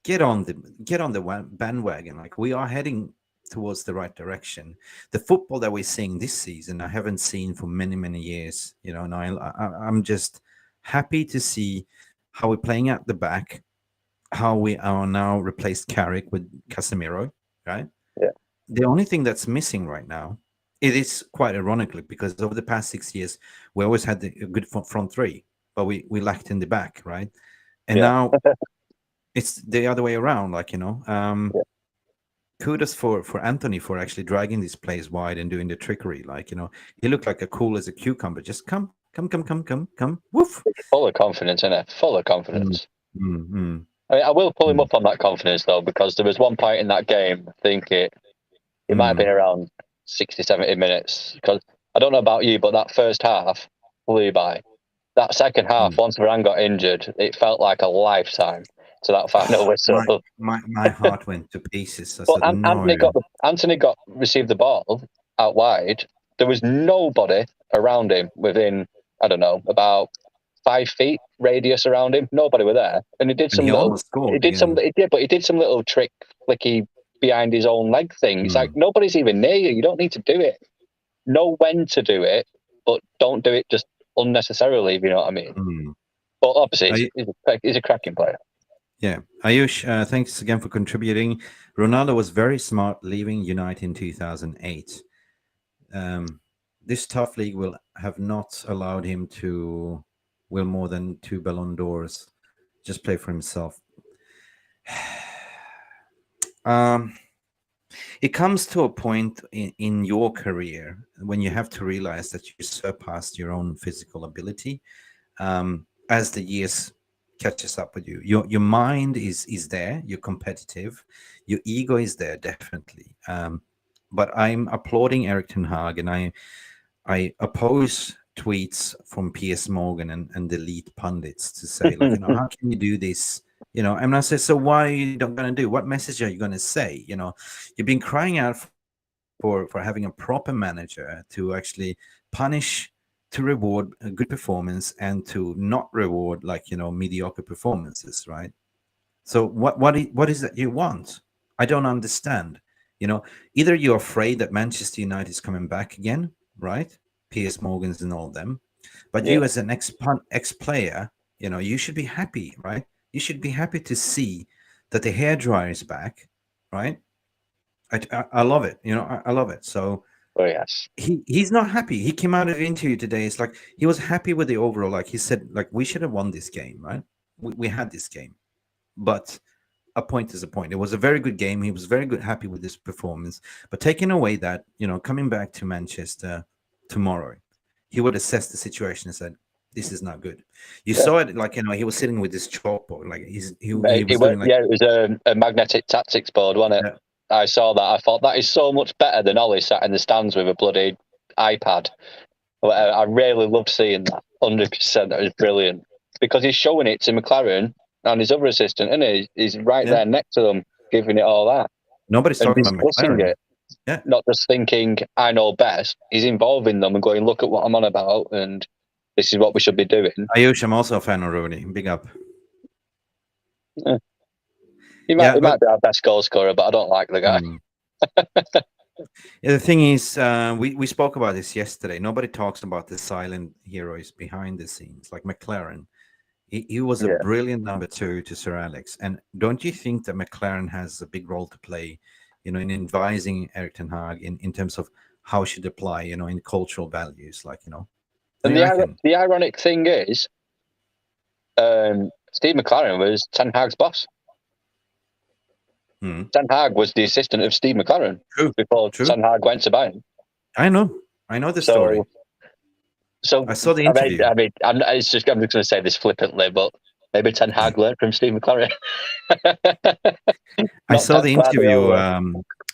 get on the bandwagon. Like, we are heading towards the right direction. The football that we're seeing this season, I haven't seen for many years. And I'm just happy to see how we're playing at the back, how we are now replaced Carrick with Casemiro, right? Yeah. The only thing that's missing right now, it is quite ironically, because over the past 6 years, we always had a good front three, but we lacked in the back, right? And now it's the other way around, like, kudos for Anthony for actually dragging these plays wide and doing the trickery. Like, he looked like a cool as a cucumber. Just come. Woof. Full of confidence, isn't it? Full of confidence. Mm-hmm. I mean, I will pull him up on that confidence, though, because there was one point in that game, I think it might have been around 60, 70 minutes. Because I don't know about you, but that first half flew by. That second half, once Varane got injured, it felt like a lifetime to that final whistle. My heart went to pieces. But Anthony received the ball out wide. There was nobody around him within, I don't know, about 5 feet radius around him. Nobody were there, and he did some he did some little trick flicky behind his own leg thing. It's like, nobody's even near you. You don't need to do it. Know when to do it, but don't do it just unnecessarily, if you know what I mean. But obviously, he's a cracking player. Yeah. Ayush, thanks again for contributing. Ronaldo was very smart leaving United in 2008. This tough league will have not allowed him to win more than 2 Ballon d'Ors. Just play for himself. It comes to a point in your career when you have to realize that you surpassed your own physical ability as the years catches up with you. Your mind is there. You're competitive. Your ego is there, definitely. But I'm applauding Erik ten Hag, and I oppose tweets from Piers Morgan and the elite pundits to say, like, how can you do this? And I say, so what are you not going to do? What message are you going to say? You've been crying out for having a proper manager to actually punish, to reward a good performance, and to not reward, like, mediocre performances, right? So what is that you want? I don't understand. Either you're afraid that Manchester United is coming back again, right? Piers Morgan's and all of them. But you as an ex-player, you should be happy, right? You should be happy to see that the hairdryer is back, right? I love it. I love it. So he's not happy. He came out of the interview today. It's like he was happy with the overall. Like he said, like, we should have won this game, right? We had this game, but a point is a point. It was a very good game. He was very good, happy with this performance. But taking away that, coming back to Manchester tomorrow, he would assess the situation and said, this is not good. You saw it, like, he was sitting with this chalkboard, like it was a magnetic tactics board, wasn't it? Yeah. I saw that. I thought that is so much better than Ollie sat in the stands with a bloody iPad. I really loved seeing that. 100%. That was brilliant because he's showing it to McLaren and his other assistant, and he's right there next to them, giving it all that. Nobody's talking about McLaren. Yeah. Not just thinking, I know best. He's involving them and going, look at what I'm on about, and this is what we should be doing. Ayush, I'm also a fan of Rooney. Big up. He might be our best goal scorer, but I don't like the guy. Yeah, the thing is, we spoke about this yesterday. Nobody talks about the silent heroes behind the scenes, like McLaren. He was a brilliant number 2 to Sir Alex. And don't you think that McLaren has a big role to play, in advising Eric Ten Hag in terms of how should apply, in cultural values, like, And the ironic thing is, Steve McLaren was Ten Hag's boss. Ten Hag was the assistant of Steve McLaren before Ten Hag went to Bayern. I know the story. So I saw the interview. I'm just going to say this flippantly, but maybe Ten Hag learned from Steve McLaren. I saw the interview.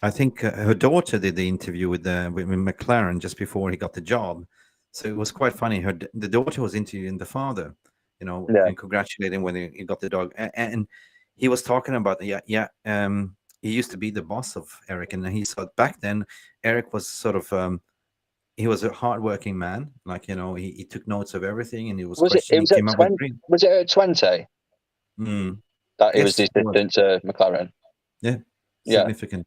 I think her daughter did the interview with McLaren just before he got the job. So it was quite funny. The daughter was interviewing the father, and congratulating when he got the dog. And he was talking about, he used to be the boss of Eric. And he said back then, Eric was sort of, he was a hardworking man. Like, he took notes of everything, and he was questioning. Was it at 20? That he was the assistant to McLaren? Yeah, significant.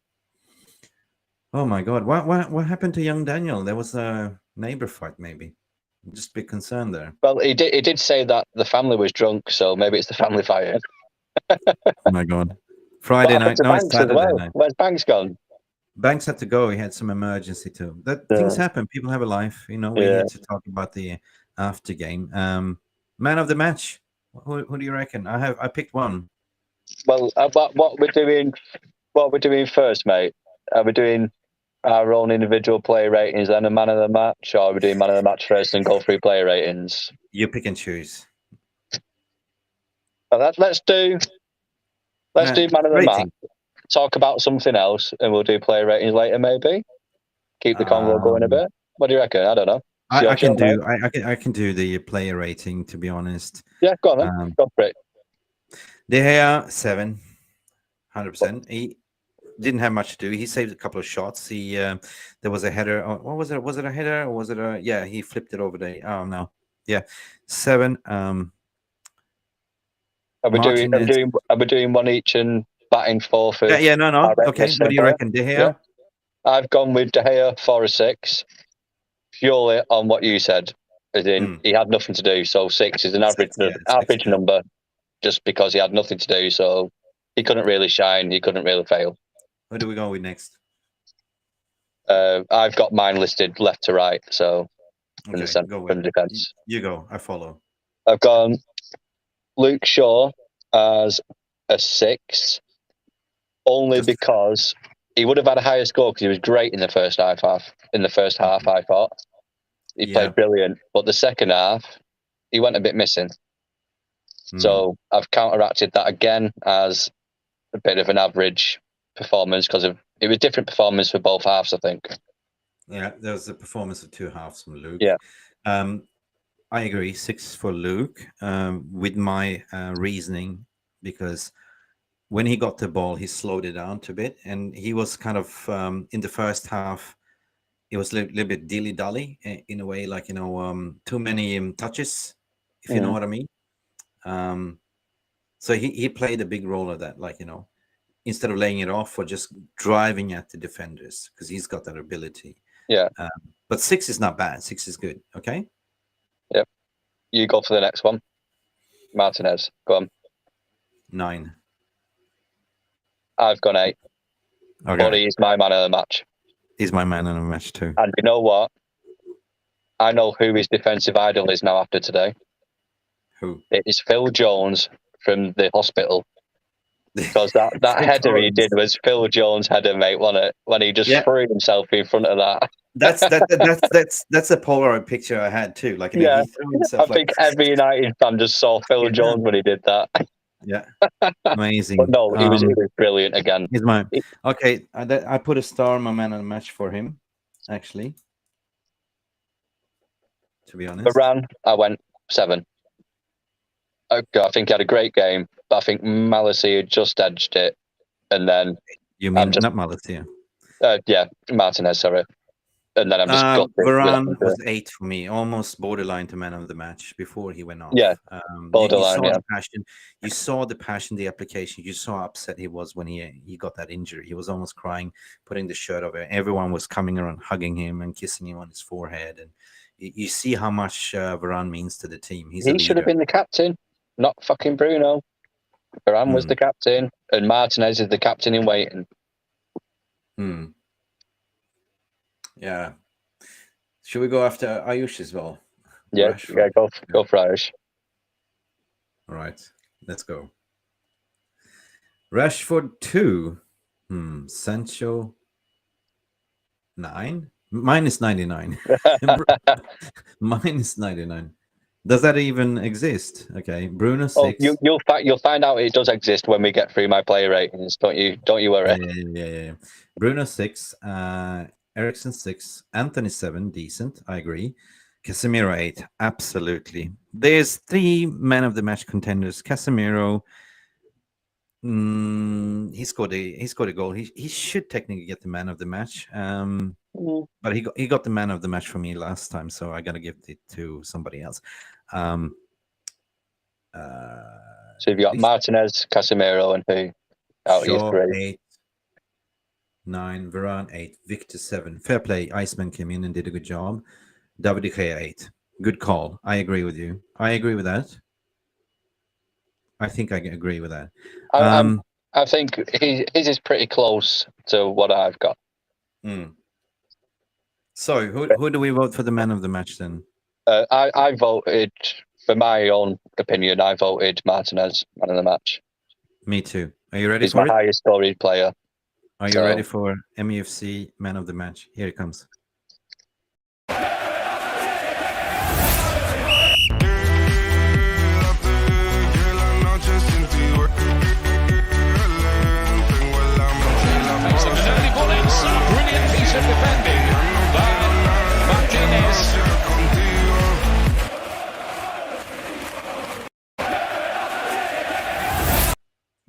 Oh my God, what happened to young Daniel? There was a neighbor fight, maybe. Just be concerned there. Well, he did say that the family was drunk, so maybe it's the family fire. Oh my God. Friday night. No, it's Saturday night. Where's Banks gone? Banks had to go. He had some emergency too. Things happen. People have a life. We're here to talk about the after game. Man of the match. Who do you reckon? I picked one. Well, what we're doing first, mate? Are we doing our own individual player ratings and a man of the match, or are we doing man of the match first and go through player ratings? You pick and choose. Well, let's do man of the match. Talk about something else, and we'll do player ratings later. Maybe keep the convo going a bit. What do you reckon? I don't know. I can do the player rating. To be honest. Yeah, go on. Then. Go for it. De Gea 7, 100%. He didn't have much to do. He saved a couple of shots. There was a header. What was it? Was it a header or was it a? Yeah, he flipped it over the. Oh no. Yeah, 7. Are we doing one each and batting 4 for? Yeah. No. Okay. What do you reckon, De Gea? Yeah. I've gone with De Gea for a 6, purely on what you said. As in, he had nothing to do, so 6 is an average number, just because he had nothing to do. So he couldn't really shine. He couldn't really fail. Where do we go with next? I've got mine listed left to right, so in the centre from defence. You go. I follow. I've gone Luke Shaw as a 6, only because he would have had a higher score because he was great in the first half. I thought he played brilliant, but the second half he went a bit missing. So I've counteracted that again as a bit of an average performance because it was different performance for both halves, I think. Yeah, there was a performance of 2 halves from Luke. Yeah. I agree, 6 for Luke, with my reasoning, because when he got the ball, he slowed it down a bit, and he was kind of in the first half, it was a little bit dilly-dally in a way, like, too many touches, if you know what I mean. So he played a big role of that, like, instead of laying it off or just driving at the defenders, because he's got that ability. Yeah. But 6 is not bad. 6 is good. Okay. Yep. You go for the next one. Martinez, go on. 9. I've gone 8. Okay. But he's my man of the match. He's my man of the match too. And you know what? I know who his defensive idol is now after today. Who? It is Phil Jones from the hospital. Because that header he did was Phil Jones' header, mate, wasn't it? When he just threw himself in front of that. That's a Polaroid picture I had too. Like, he threw himself. I think every United fan just saw Phil Jones when he did that. Yeah, amazing. But no, he was brilliant again. He's mine. Okay, I put a star on my man of the match for him, actually. To be honest, Varane, I went 7. Okay, I think he had a great game, but I think Malacia had just edged it, and then you mean not Malacia? Yeah, Martinez. Sorry, And then I'm just gutted with Varane that. was 8 for me, almost borderline to man of the match before he went off. Yeah, you borderline, saw yeah. the passion. You saw the passion, the application. You saw how upset he was when he got that injury. He was almost crying, putting the shirt over. Everyone was coming around, hugging him and kissing him on his forehead. And you see how much Varane means to the team. He's a He should have leader. been the captain, not fucking Bruno. Varane was the captain, and Martinez is the captain in waiting. Yeah. Should we go after Ayush as well? Yeah, Rashford. go for Irish. All right, let's go. Rashford 2. Sancho 9. Minus 99. Minus 99. Does that even exist? Okay, Bruno 6. Oh, you'll find out it does exist when we get through my player ratings. Don't you worry. Yeah. Bruno 6. Ericsson 6. Anthony 7. Decent. I agree. Casemiro 8. Absolutely. There's 3 man of the match contenders. Casemiro. He scored a goal. He should technically get the man of the match. But he got the man of the match for me last time, so I gotta give it to somebody else. So you've got Martinez, Casemiro, and who? Shaw 8, 9, Varane 8, Victor 7. Fair play. Iceman came in and did a good job. David De Gea 8. Good call. I agree with you. I agree with that. I think I agree with that. I think his is pretty close to what I've got. So who do we vote for the man of the match then? I voted, for my own opinion, I voted Martinez man of the match. Me too. Are you ready He's for my highest storied player. Are you ready for MUFC man of the match? Here it comes. Brilliant piece of defending by Martinez.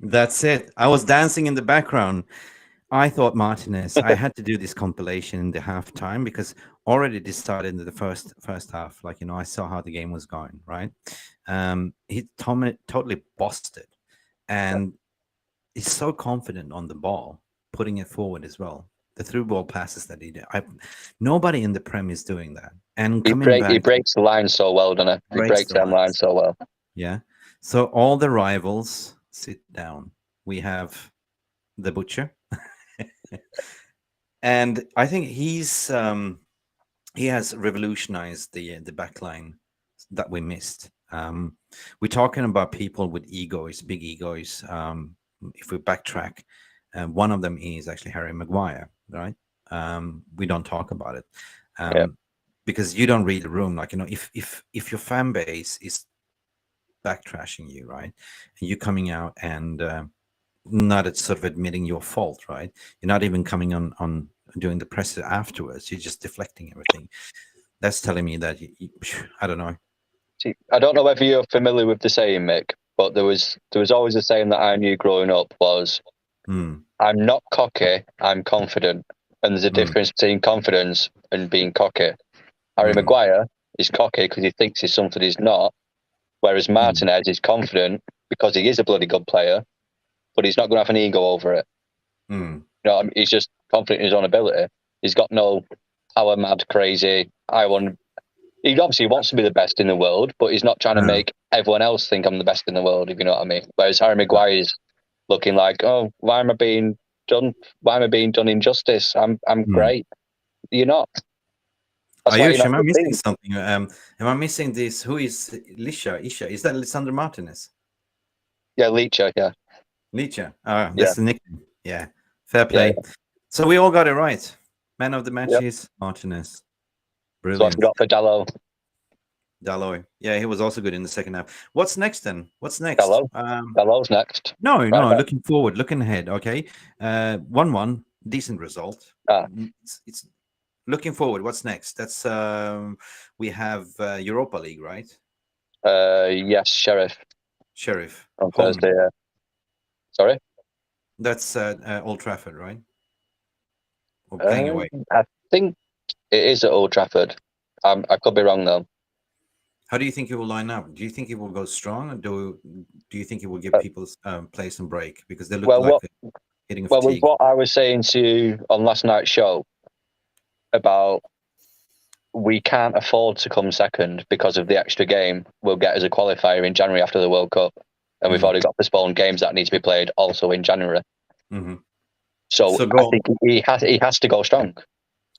That's it. I was dancing in the background. I thought Martinez. I had to do this compilation in the halftime because already this started in the first half. Like, I saw how the game was going, right? He totally bossed it. And he's so confident on the ball, putting it forward as well. The through ball passes that he did. Nobody in the Prem is doing that. And he breaks the line so well, doesn't he? He breaks that line so well. Yeah. So all the rivals sit down. We have the Butcher. And I think he has revolutionized the back line that we missed. We're talking about people with egos, big egos. If we backtrack, one of them is actually Harry Maguire, right? We don't talk about it because you don't read the room. Like, if your fan base is backtrashing you, right, and you coming out and not sort of admitting your fault, right? You're not even coming on doing the press afterwards. You're just deflecting everything. That's telling me that I don't know. See, I don't know whether you're familiar with the saying, Mick, but there was always a saying that I knew growing up was, I'm not cocky, I'm confident. And there's a difference between confidence and being cocky. Harry Maguire is cocky because he thinks he's something he's not, whereas Martinez is confident because he is a bloody good player, but he's not going to have an ego over it. He's just confident in his own ability. He's got no power mad crazy. He obviously wants to be the best in the world, but he's not trying to make everyone else think I'm the best in the world, if you know what I mean. Whereas Harry Maguire is looking like, oh, why am I being done injustice? I'm great. You're not. Ayush, am I missing something? Am I missing this? Who is Isha? Is that Lisandro Martinez? Yeah, Licha, yeah. Licha. That's the nickname. Yeah. Fair play. Yeah. So we all got it right. Man of the match is Martinez. Brilliant. So I got for Dalot. Yeah, he was also good in the second half. What's next then? What's next? Dalot's next. No, looking forward, looking ahead. Okay. 1-1, decent result. It's looking forward. What's next? That's we have Europa League, right? Yes, Sheriff. On Thursday, Sorry? That's Old Trafford, right? Or playing away. I think It is at Old Trafford. I could be wrong though. How do you think he will line up? Do you think he will go strong, or do you think he will give people play some break because they look like they're hitting a fatigue? With what I was saying to you on last night's show about we can't afford to come second because of the extra game we'll get as a qualifier in January after the World Cup, and we've already got postponed games that need to be played also in January. Mm-hmm. So I think he has to go strong.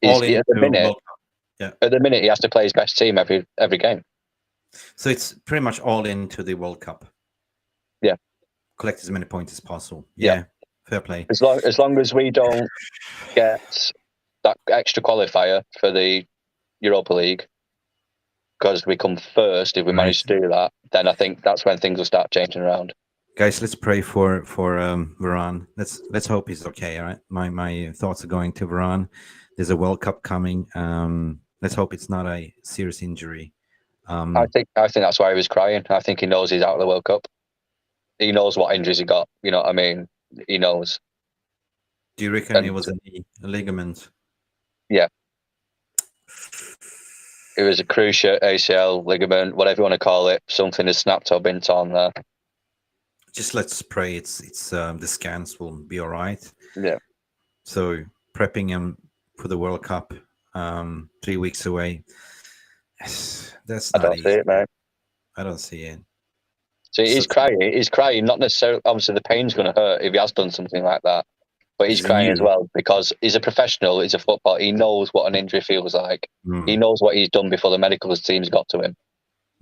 At the minute, he has to play his best team every game. So it's pretty much all into the World Cup. Yeah. Collect as many points as possible. Yeah. Fair play. As long as we don't get that extra qualifier for the Europa League, because we come first, if we manage to do that, then I think that's when things will start changing around. Guys, let's pray for Varane. Let's hope he's okay. All right. My thoughts are going to Varane. There's a World Cup coming. Let's hope it's not a serious injury. I think that's why he was crying. I think he knows he's out of the World Cup. He knows what injuries he got. You know what I mean? He knows. Do you reckon it was a ligament? Yeah. It was a cruciate, ACL, ligament, whatever you want to call it. Something has snapped or been torn there. Just let's pray it's the scans will be all right. Yeah. So prepping him for the World Cup, 3 weeks away. That's not easy. See it, man. I don't see it. So he's crying. He's crying. Not necessarily. Obviously, the pain's going to hurt if he has done something like that. But he's crying as well because he's a professional. He's a footballer. He knows what an injury feels like. He knows what he's done before the medical team's got to him.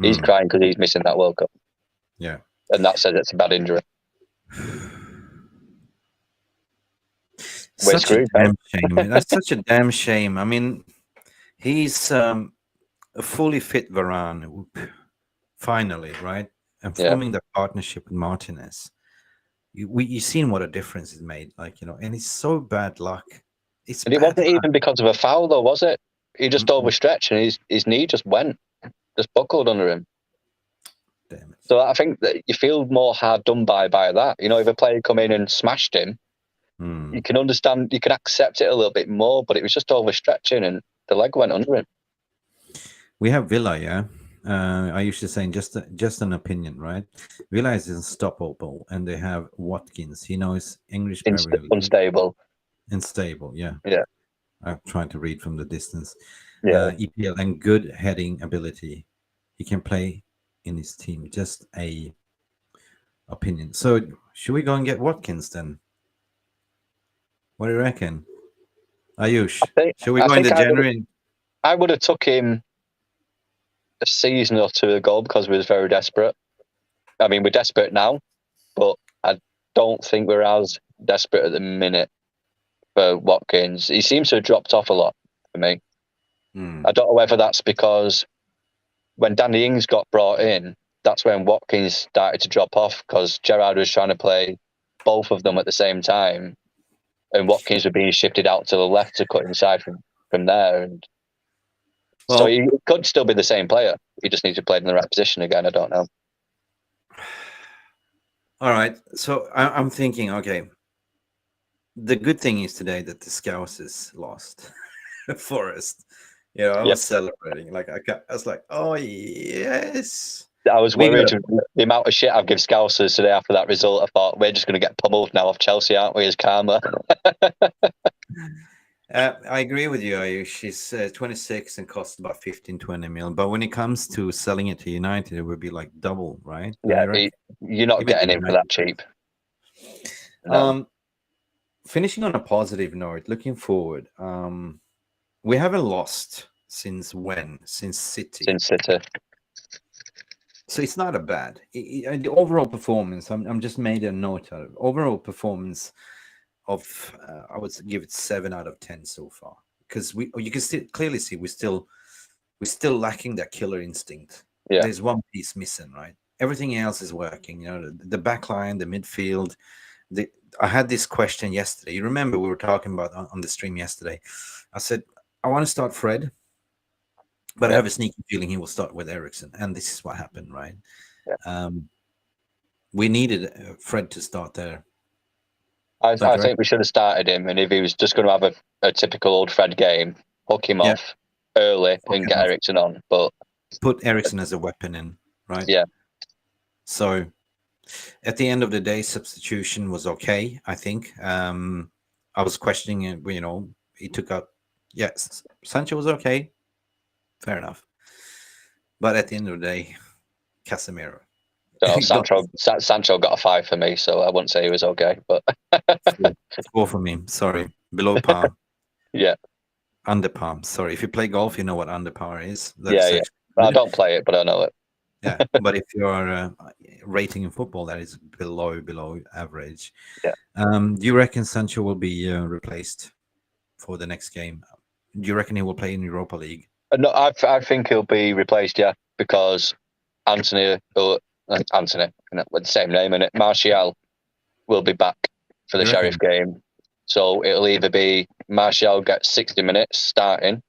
He's crying because he's missing that World Cup. Yeah. And that says it's a bad injury. Such a damn shame. That's such a damn shame. I mean, he's a fully fit Varane, finally, right? And forming the partnership with Martinez. You've seen what a difference it made, and it's so bad luck. It wasn't even because of a foul, though, was it? He just overstretched and his knee just buckled under him. Damn it. So I think that you feel more hard done by that. If a player come in and smashed him, you can understand, you can accept it a little bit more, but it was just overstretching and the leg went under him. We have Villa, yeah. I usually saying just an opinion, right? Villa is unstoppable, and they have Watkins. He knows English Premier League. Unstable, yeah. Yeah. I'm trying to read from the distance. Yeah. EPL and good heading ability. He can play in his team. Just a opinion. So should we go and get Watkins then? What do you reckon, Ayush? Should we go into January? I would have took him a season or two ago because we was very desperate. I mean, we're desperate now, but I don't think we're as desperate at the minute for Watkins. He seems to have dropped off a lot for me. I don't know whether that's because when Danny Ings got brought in, that's when Watkins started to drop off because Gerrard was trying to play both of them at the same time, and Watkins was being shifted out to the left to cut inside from there. And so he could still be the same player. He just needs to play in the right position again. I don't know. All right. So I'm thinking, okay, the good thing is today that the Scousers lost Forest. I was celebrating. I was like, oh, yes. I was worried the amount of shit I've given Scousers today after that result. I thought, we're just going to get pummeled now off Chelsea, aren't we, as karma? I agree with you, Ayush. She's 26 and costs about 15-20 million. But when it comes to selling it to United, it would be like double, right? Yeah, you're not getting him for that cheap. No. Finishing on a positive note, looking forward, we haven't lost since when? Since City. So it's not a bad. The overall performance, I'm just made a note of it. Overall performance of, I would give it 7 out of 10 so far. Because you can clearly see we're still lacking that killer instinct. Yeah. There's one piece missing, right? Everything else is working. The back line, the midfield. I had this question yesterday. You remember we were talking about on the stream yesterday. I said, I want to start Fred, but I have a sneaky feeling he will start with Eriksen. And this is what happened, right? Yeah. We needed Fred to start there. I think we should have started him. And if he was just going to have a typical old Fred game, hook him off, early and get Eriksen on, but put Eriksen as a weapon in, right? Yeah. So at the end of the day, substitution was okay, I think. I was questioning it, he took out, yes, Sancho was okay. Fair enough. But at the end of the day, Casemiro. Sancho got a 5 for me, so I wouldn't say he was okay, but 4 for me. Sorry. Below par. Yeah. Under par. Sorry. If you play golf, you know what under par is. Yeah. I don't play it, but I know it. Yeah, but if you're rating in football, that is below average. Yeah. Do you reckon Sancho will be replaced for the next game? Do you reckon he will play in Europa League? No, I think he'll be replaced, yeah, because Anthony, with the same name in it, Martial will be back for the Sheriff game. So it'll either be Martial gets 60 minutes starting,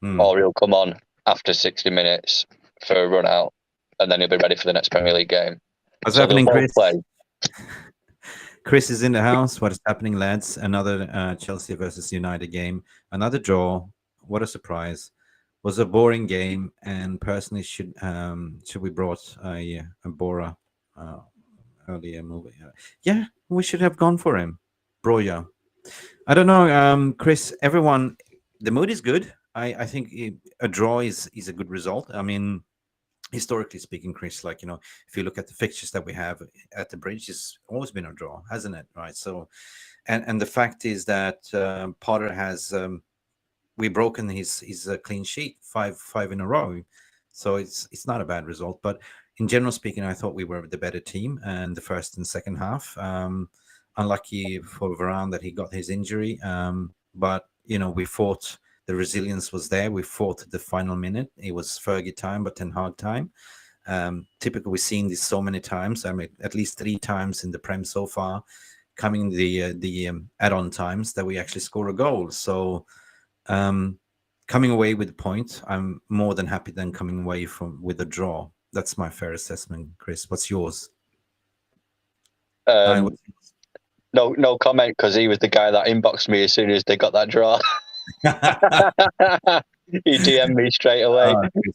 or he'll come on after 60 minutes for a run out, and then he'll be ready for the next Premier League game. What's happening, Chris? Chris is in the house. What is happening, lads? Another Chelsea versus United game. Another draw. What a surprise. Was a boring game, and personally should we brought a Bora earlier movie. Yeah, we should have gone for him. Broja. I don't know, Chris, everyone, the mood is good. I think a draw is a good result. I mean, historically speaking, Chris, if you look at the fixtures that we have at the Bridge, it's always been a draw, hasn't it? Right. So, and the fact is that Potter has we've broken his clean sheet five in a row, so it's not a bad result. But in general speaking, I thought we were the better team in the first and second half. Unlucky for Varane that he got his injury, but we fought. The resilience was there. We fought the final minute. It was Fergie time, but Ten Hag time. Typically, we've seen this so many times. I mean, at least 3 times in the Prem so far, coming the add-on times that we actually score a goal. So, coming away with a point, I'm more than happy than coming away with a draw. That's my fair assessment, Chris. What's yours? No comment, because he was the guy that inboxed me as soon as they got that draw. He DM'd me straight away.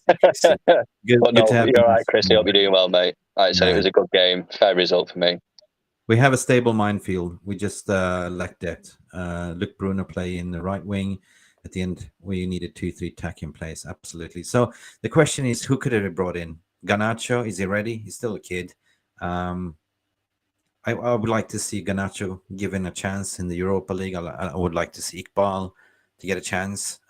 But no, you're all right, Chris. I hope you're doing well, mate. Like I said, it was a good game. Fair result for me. We have a stable minefield. We just lack depth. Luke Bruno play in the right wing. At the end, we needed 2-3 attacking players. Absolutely. So the question is, who could have been brought in? Garnacho, is he ready? He's still a kid. I would like to see Garnacho given a chance in the Europa League. I would like to see Iqbal to get a chance,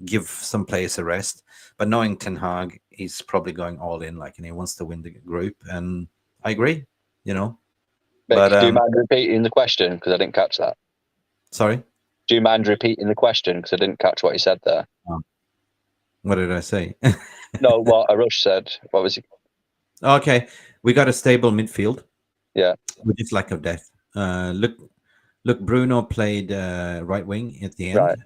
give some players a rest. But knowing Ten Hag, he's probably going all in, and he wants to win the group. And I agree, But do you mind repeating the question? Because I didn't catch that. Sorry? Do you mind repeating the question? Because I didn't catch what you said there. What did I say? No, what Arush said. What was it? Okay. We got a stable midfield. Yeah. With its lack of depth. Look, Bruno played right wing at the end. Right.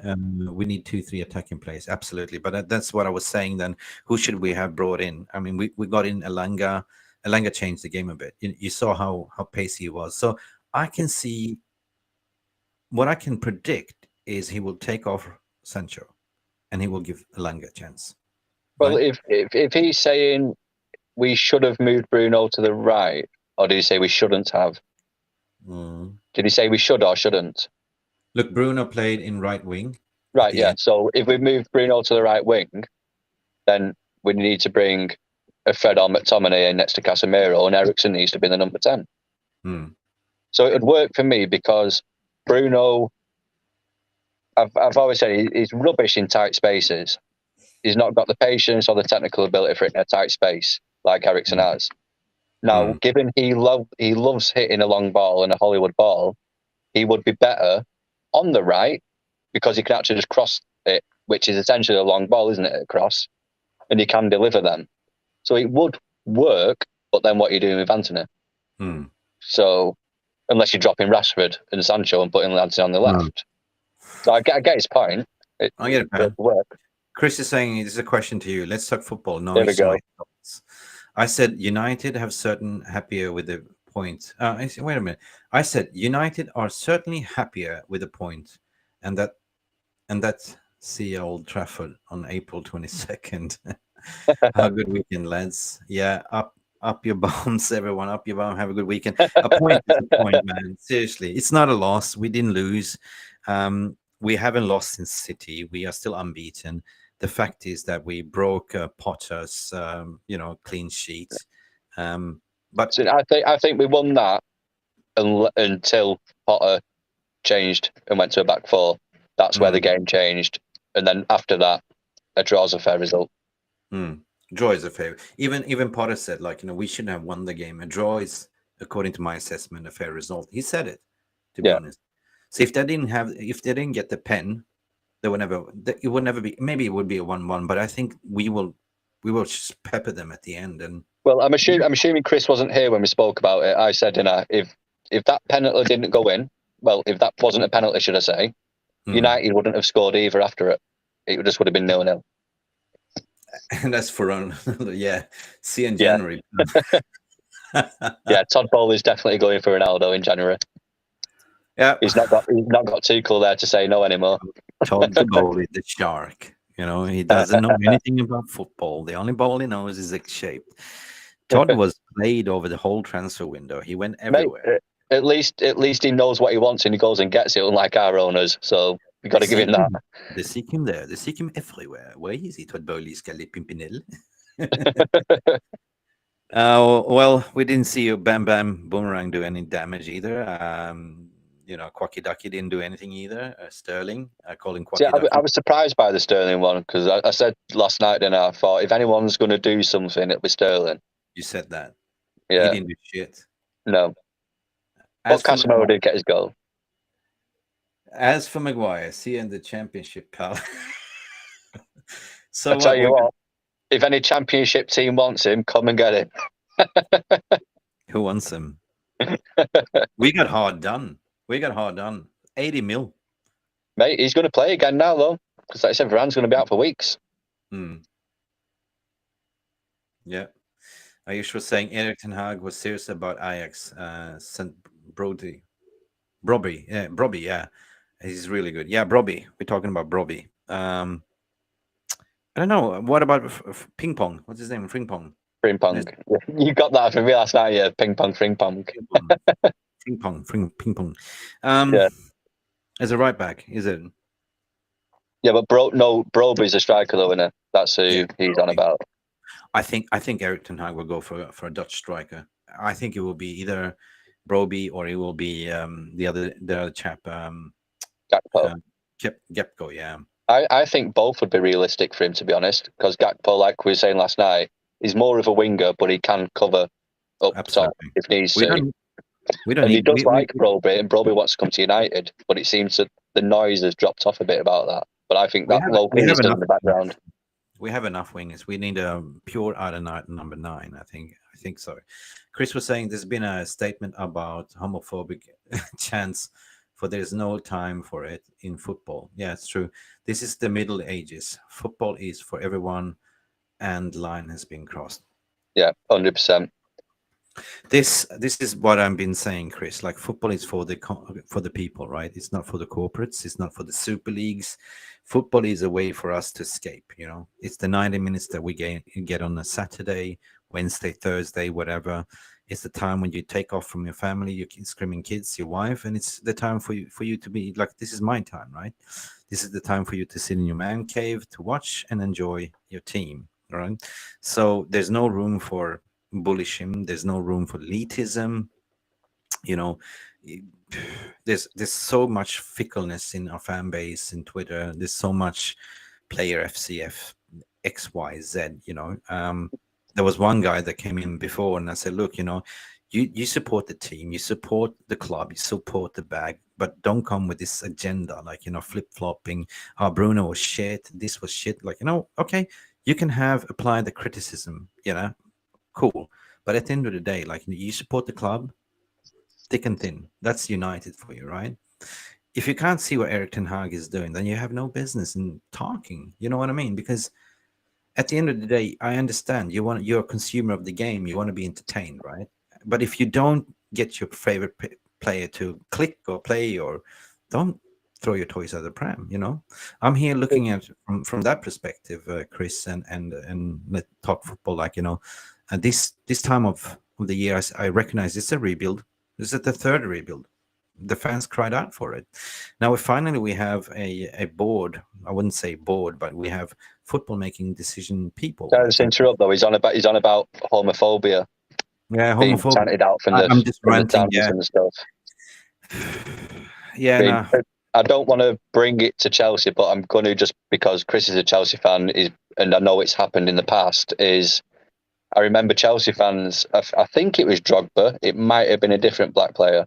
We need 2-3 attacking players, absolutely. But that's what I was saying then. Who should we have brought in? I mean, we got in Elanga. Elanga changed the game a bit. You saw how pacey he was. So I can see, what I can predict is he will take off Sancho and he will give Elanga a chance. Well, right? if he's saying we should have moved Bruno to the right, or did he say we shouldn't have? Did he say we should or shouldn't? Look, Bruno played in right wing. Right, yeah. So if we move Bruno to the right wing, then we need to bring a Fred or McTominay in next to Casemiro, and Eriksen needs to be the number 10. So it would work for me because Bruno, I've always said he's rubbish in tight spaces. He's not got the patience or the technical ability for it in a tight space like Eriksen has. Now, given he loves hitting a long ball and a Hollywood ball, he would be better on the right because he can actually just cross it, which is essentially a long ball, isn't it, a cross? And he can deliver them. So it would work, but then what are you doing with Anthony? So, unless you're dropping Rashford and Sancho and putting Anthony on the left. So I get his point. I get it, work. Chris is saying, this is a question to you. Let's talk football. No, there we go. I said United have certain happier with the point. I said, wait a minute. I said United are certainly happier with the point, and that see you Old Trafford on April 22nd. Have a good weekend, lads. Yeah, up your bombs, everyone. Up your bomb. Have a good weekend. A point is a point, man. Seriously, it's not a loss. We didn't lose. We haven't lost since City. We are still unbeaten. The fact is that we broke Potter's, clean sheet. But So I think we won that until Potter changed and went to a back four. That's where the game changed, and then after that, a draw's a fair result. Draw is a fair. Even Potter said, we shouldn't have won the game. A draw is, according to my assessment, a fair result. He said it, to be honest. So if they didn't get the pen, it would never be. Maybe it would be a 1-1, but I think we will just pepper them at the end. And well, I'm assuming Chris wasn't here when we spoke about it. I said, if that penalty didn't go in, well, if that wasn't a penalty, should I say, United wouldn't have scored either after it. It just would have been 0-0. And that's for see you in January. Yeah, Todd Bowley's definitely going for Ronaldo in January. Yeah, he's not got Tuchel there to say no anymore. Todd Bowley, the shark. He doesn't know anything about football. The only ball he knows is X-shaped. Todd was played over the whole transfer window. He went everywhere. Mate, at least he knows what he wants and he goes and gets it, unlike our owners. So we got to give him that. They seek him there. They seek him everywhere. Where is he, Todd Bowley? Scalle Pimpinel. Well, we didn't see you Bam Bam Boomerang do any damage either. Quacky Ducky didn't do anything either. Sterling, I call him Quacky Ducky. I was surprised by the Sterling one because I said last night, and I thought if anyone's going to do something, it'll be Sterling. You said that. Yeah. He didn't do shit. No. But Casemiro did get his goal. As for Maguire, see you in the championship, pal. So I tell you what, if any championship team wants him, come and get him. Who wants him? We got hard done. 80 mil. Mate, he's going to play again now, though, because like I said, Varane's going to be out for weeks. Yeah. Ayush was saying Erik ten Hag was serious about Ajax. Sent Brody. Broby, yeah. He's really good. Yeah, Broby. We're talking about Broby. I don't know. What about ping pong? What's his name? Ping pong. Ping pong. You got that from me last night, yeah. Ping pong. Ping pong. Yeah. As a right back, is it? Yeah, but Broby's a striker, though, isn't it? That's who he's on about. I think Erik ten Hag will go for a Dutch striker. I think it will be either Broby or it will be the other chap. Gakpo. Gakpo, yeah. I think both would be realistic for him, to be honest, because Gakpo, like we were saying last night, is more of a winger, but he can cover up top if needs to. He does like Broby, and Broby wants to come to United, but it seems that the noise has dropped off a bit about that. But I think that low wing is still in the background. We have enough wingers. We need a pure out-and-out number 9. I think so. Chris was saying there's been a statement about homophobic chants, for there's no time for it in football. Yeah, it's true. This is the Middle Ages. Football is for everyone, and line has been crossed. Yeah, 100%. This is what I've been saying, Chris. Like, football is for the people, right? It's not for the corporates. It's not for the super leagues. Football is a way for us to escape. It's the 90 minutes that we get on a Saturday, Wednesday, Thursday, whatever. It's the time when you take off from your family, your screaming kids, your wife, and it's the time for you to be like, this is my time, right? This is the time for you to sit in your man cave, to watch and enjoy your team, right? So there's no room for bullishism. There's no room for elitism. There's so much fickleness in our fan base in Twitter. There's so much player FCF XYZ. There was one guy that came in before, and I said, look, you support the team, you support the club, you support the bag, but don't come with this agenda, like, flip-flopping. Bruno was shit, this was shit. Like, okay, you can apply the criticism, cool. But at the end of the day, like, you support the club, thick and thin. That's United for you, right? If you can't see what Erik ten Hag is doing, then you have no business in talking. You know what I mean? Because at the end of the day, I understand you're a consumer of the game. You want to be entertained, right? But if you don't get your favorite player to click or play, or don't throw your toys out of the pram. I'm here looking at from that perspective, Chris, and let talk football. This time of the year, I recognize it's a rebuild. This is the third rebuild. The fans cried out for it. Now we have a board. I wouldn't say board, but we have football making decision people. Just interrupt though. He's on about homophobia. Yeah, being homophobia. chanted out from I'm just ranting. Yeah. And stuff. Yeah, no. I don't want to bring it to Chelsea, but I'm going to, just because Chris is a Chelsea fan, and I know it's happened in the past. I remember Chelsea fans. I think it was Drogba. It might have been a different black player.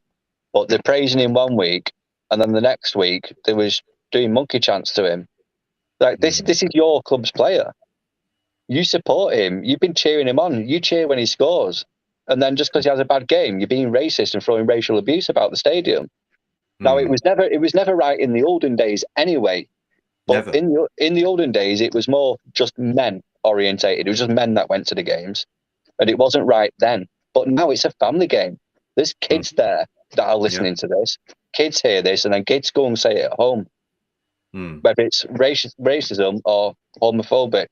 But they're praising him one week, and then the next week they was doing monkey chants to him. Like this is your club's player. You support him. You've been cheering him on. You cheer when he scores, and then just because he has a bad game, you're being racist and throwing racial abuse about the stadium. Now it was never right in the olden days anyway. But in the olden days, it was more just men orientated. It was just men that went to the games, and it wasn't right then. But now it's a family game. There's kids there that are listening to this. Kids hear this, and then kids go and say it at home. Whether it's racism or homophobic,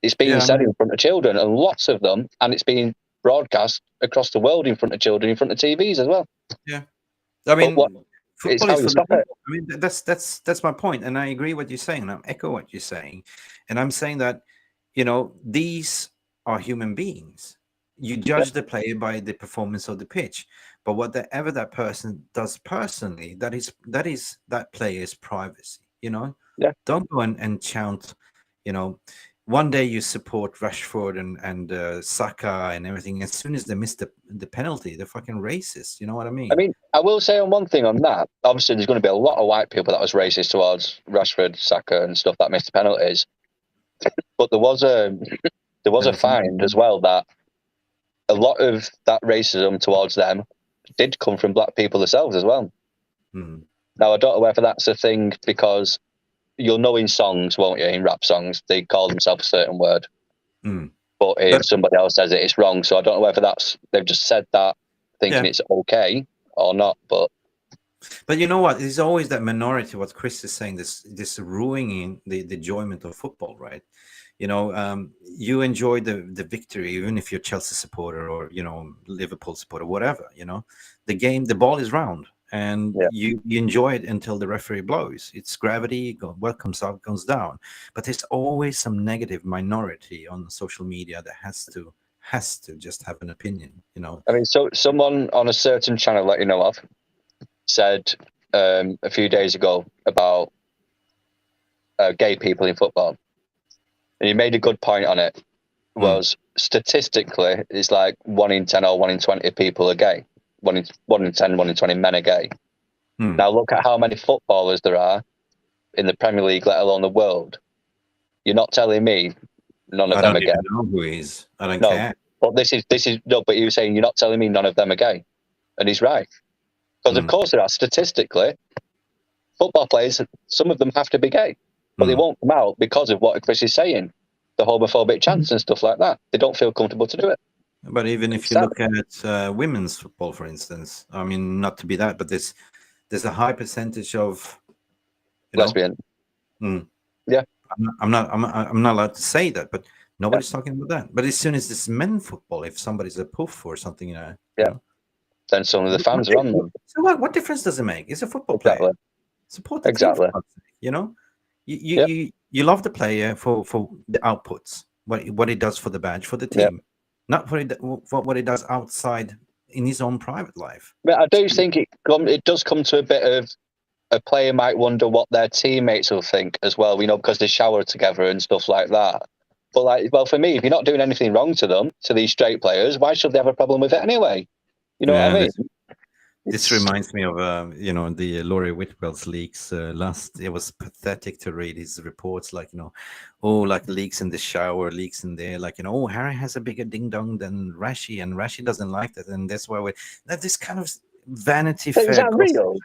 it's being said in front of children, and lots of them, and it's being broadcast across the world in front of children, in front of TVs as well. Yeah, I mean, it's how you stop it. I mean, that's my point, and I agree what you're saying, and I echo what you're saying, and I'm saying that these are human beings. You judge the player by the performance of the pitch, but whatever that person does personally, that is that player's privacy. Don't go and chant. One day you support Rashford and Saka and everything. As soon as they miss the penalty, they're fucking racist. You know what I mean? I mean, I will say on one thing on that. Obviously, there's going to be a lot of white people that was racist towards Rashford, Saka, and stuff that missed the penalties. But there was a find as well that a lot of that racism towards them did come from black people themselves as well. Now, I don't know whether that's a thing, because you'll know in songs, won't you? In rap songs, they call themselves a certain word. But if somebody else says it, it's wrong. So I don't know whether they've just said that thinking it's okay or not. But you know what? There's always that minority. What Chris is saying, this ruining the enjoyment of football, right? You enjoy the victory, even if you're a Chelsea supporter or Liverpool supporter, whatever. The ball is round, and you enjoy it until the referee blows. It's gravity. What comes up goes down. But there's always some negative minority on social media that has to just have an opinion. I mean, so someone on a certain channel that you know of said a few days ago about gay people in football. And he made a good point on it. Was statistically, it's like 1 in 10 or 1 in 20 people are gay. 1 in 10, 1 in 20 men are gay. Now look at how many footballers there are in the Premier League, let alone the world. You're not telling me none of them are gay. I don't know who he is. I don't care. But this is no. But he was saying you're not telling me none of them are gay, and he's right. Because of course there are statistically football players. Some of them have to be gay. But they won't come out because of what Chris is saying, the homophobic chants and stuff like that. They don't feel comfortable to do it. But even if you look at women's football, for instance, I mean, not to be that, but there's a high percentage of lesbian. Yeah, I'm not allowed to say that, but nobody's talking about that. But as soon as this men football, if somebody's a poof or something, then some of the fans are on them. So what difference does it make? It's a football player. Support the team, You love the player for the outputs, what he does for the badge, for the team, not for what he does outside in his own private life. But I do think it does come to a bit of a player might wonder what their teammates will think as well, because they shower together and stuff like that. But for me, if you're not doing anything wrong to them, to these straight players, why should they have a problem with it anyway? You know what I mean? This reminds me of the Laurie Whitwell's leaks. It was pathetic to read his reports, like leaks in the shower, leaks in there, Harry has a bigger ding dong than Rashi, and Rashi doesn't like that, and that's why this kind of Vanity Fair. Is that real?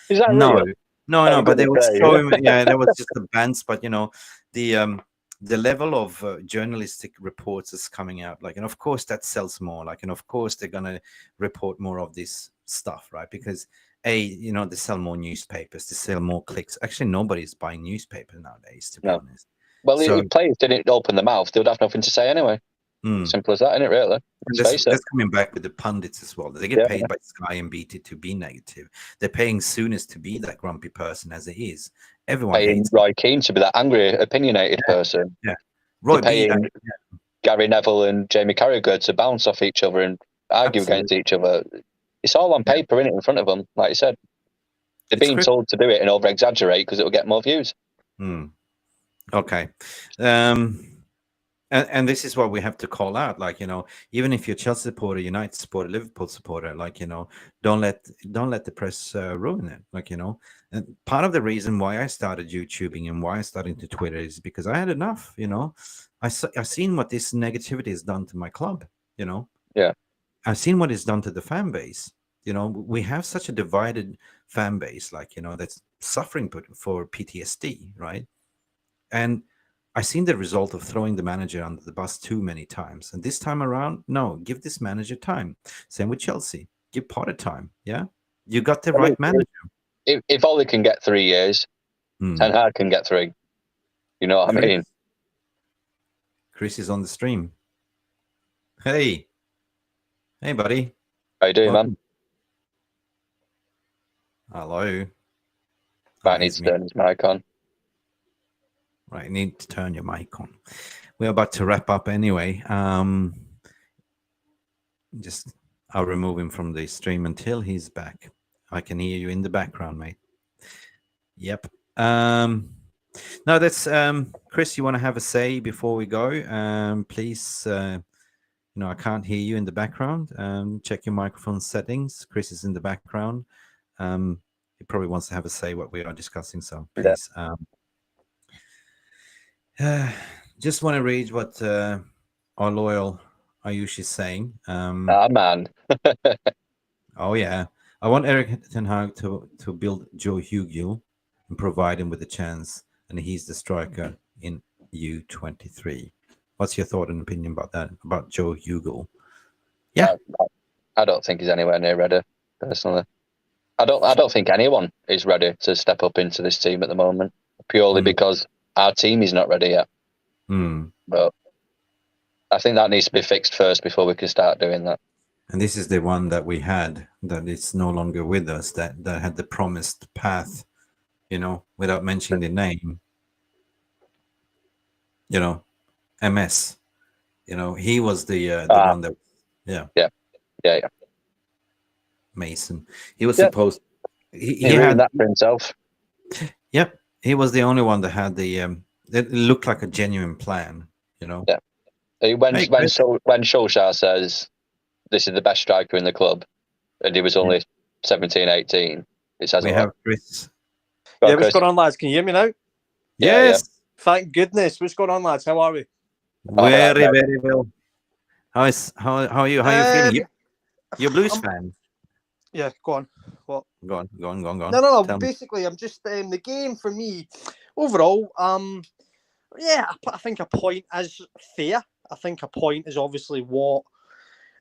Is that real? No, but they were showing. There was just the bands, but the level of journalistic reports is coming out, and of course that sells more, and of course they're gonna report more of this stuff, right? Because they sell more newspapers, they sell more clicks. Actually, nobody's buying newspapers nowadays, to be honest. Well, So, if players didn't open the mouth, they would have nothing to say anyway. Simple as that, isn't it, really? That's coming back with the pundits as well. They get paid by Sky and BT to be negative. They're paying Souness to be that grumpy person as it is. Everyone paying hates Roy Keane to be that angry, opinionated person. Yeah. Roy paying Gary Neville and Jamie Carragher to bounce off each other and argue against each other. It's all on paper, innit, in front of them, like you said. They're being told to do it and over-exaggerate because it will get more views. Okay. And this is what we have to call out. Like, even if you're Chelsea supporter, United supporter, Liverpool supporter, like, don't let the press ruin it. Like, and part of the reason why I started YouTubing and why I started to Twitter is because I had enough, I've seen what this negativity has done to my club, Yeah. I've seen what it's done to the fan base. We have such a divided fan base, like, that's suffering for PTSD, right? And I've seen the result of throwing the manager under the bus too many times. And this time around, no, give this manager time. Same with Chelsea. Give Potter time. Yeah. You got the right manager. If Ole can get 3 years, Ten Hag can get 3. You know what I mean? Chris is on the stream. Hey, buddy. How you doing, man? Hello. Right, needs to turn his mic on. Right, you need to turn your mic on. We're about to wrap up anyway. I'll remove him from the stream until he's back. I can hear you in the background, mate. Yep. No, that's Chris. You want to have a say before we go? Please. I can't hear you in the background. Check your microphone settings. Chris is in the background. He probably wants to have a say what we are discussing. So please. Just want to read what our loyal Ayush is saying. Man. Oh, yeah. I want Erik ten Hag to build Joe Hugel and provide him with a chance, and he's the striker in U23. What's your thought and opinion about that, about Joe Hugel? Yeah. I don't think he's anywhere near ready, personally. I don't think anyone is ready to step up into this team at the moment, purely because our team is not ready yet. But I think that needs to be fixed first before we can start doing that. And this is the one that we had, that is no longer with us, that had the promised path, without mentioning the name, MS. He was the one that, yeah. Mason. He was supposed. He had that for himself. Yep, he was the only one that had the. It looked like a genuine plan, Yeah. When Solskjaer says this is the best striker in the club, and he was only 17, 18, it says we have Chris. Yeah, what's going on, lads? Can you hear me now? Yes. Yeah. Thank goodness. What's going on, lads? How are we? Very well. How are you? How are you feeling? You're a Blues fan. Yeah, go on. What? Go on. No. Basically, I'm just the game for me overall. I think a point is fair. I think a point is obviously what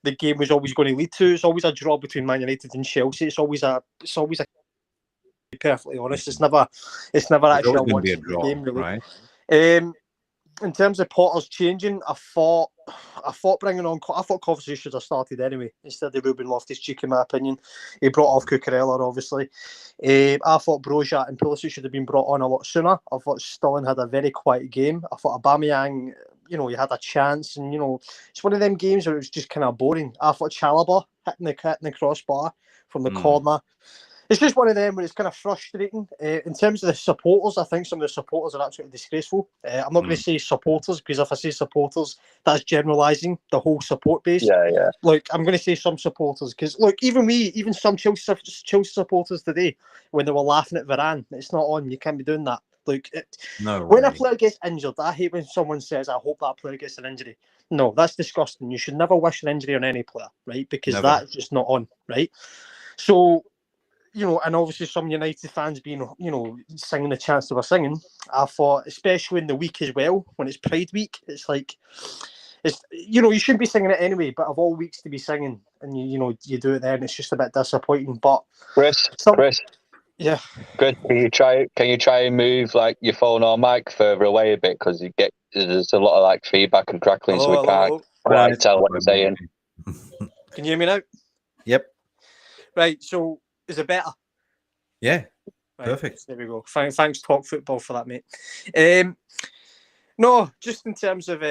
the game was always going to lead to. It's always a draw between Man United and Chelsea. It's always a. To be perfectly honest, it's never actually a one-sided game, really. Right? In terms of Potter's changing, I thought Kovacic should have started anyway instead of Ruben Loftus-Cheek, in my opinion. He brought off Cucurella, obviously. I thought Broja and Pulisic should have been brought on a lot sooner. I thought Sterling had a very quiet game. I thought Aubameyang, he had a chance, and it's one of them games where it was just kind of boring. I thought Chalobah hitting the crossbar from the corner. It's just one of them where it's kind of frustrating. In terms of the supporters, I think some of the supporters are absolutely disgraceful. I'm not going to say supporters, because if I say supporters, that's generalising the whole support base. Yeah. Look, I'm going to say some supporters, because look, even some Chelsea supporters today, when they were laughing at Varane, it's not on. You can't be doing that. Like, when a player gets injured, I hate when someone says, "I hope that player gets an injury." No, that's disgusting. You should never wish an injury on any player, right? Because that's just not on, right? So. And obviously some United fans being, singing the chants they were singing, I thought, especially in the week as well, when it's Pride Week, it's like, it's you shouldn't be singing it anyway. But of all weeks to be singing, and you do it then, it's just a bit disappointing. But Chris, yeah, Chris, can you try and move like your phone or mic further away a bit because there's a lot of like feedback and crackling, so we can't quite tell what you're saying. Can you hear me now? Yep. Right. So is it better? Yeah. Right, perfect. There we go. Thanks, Talk Football, for that, mate. No, just in terms of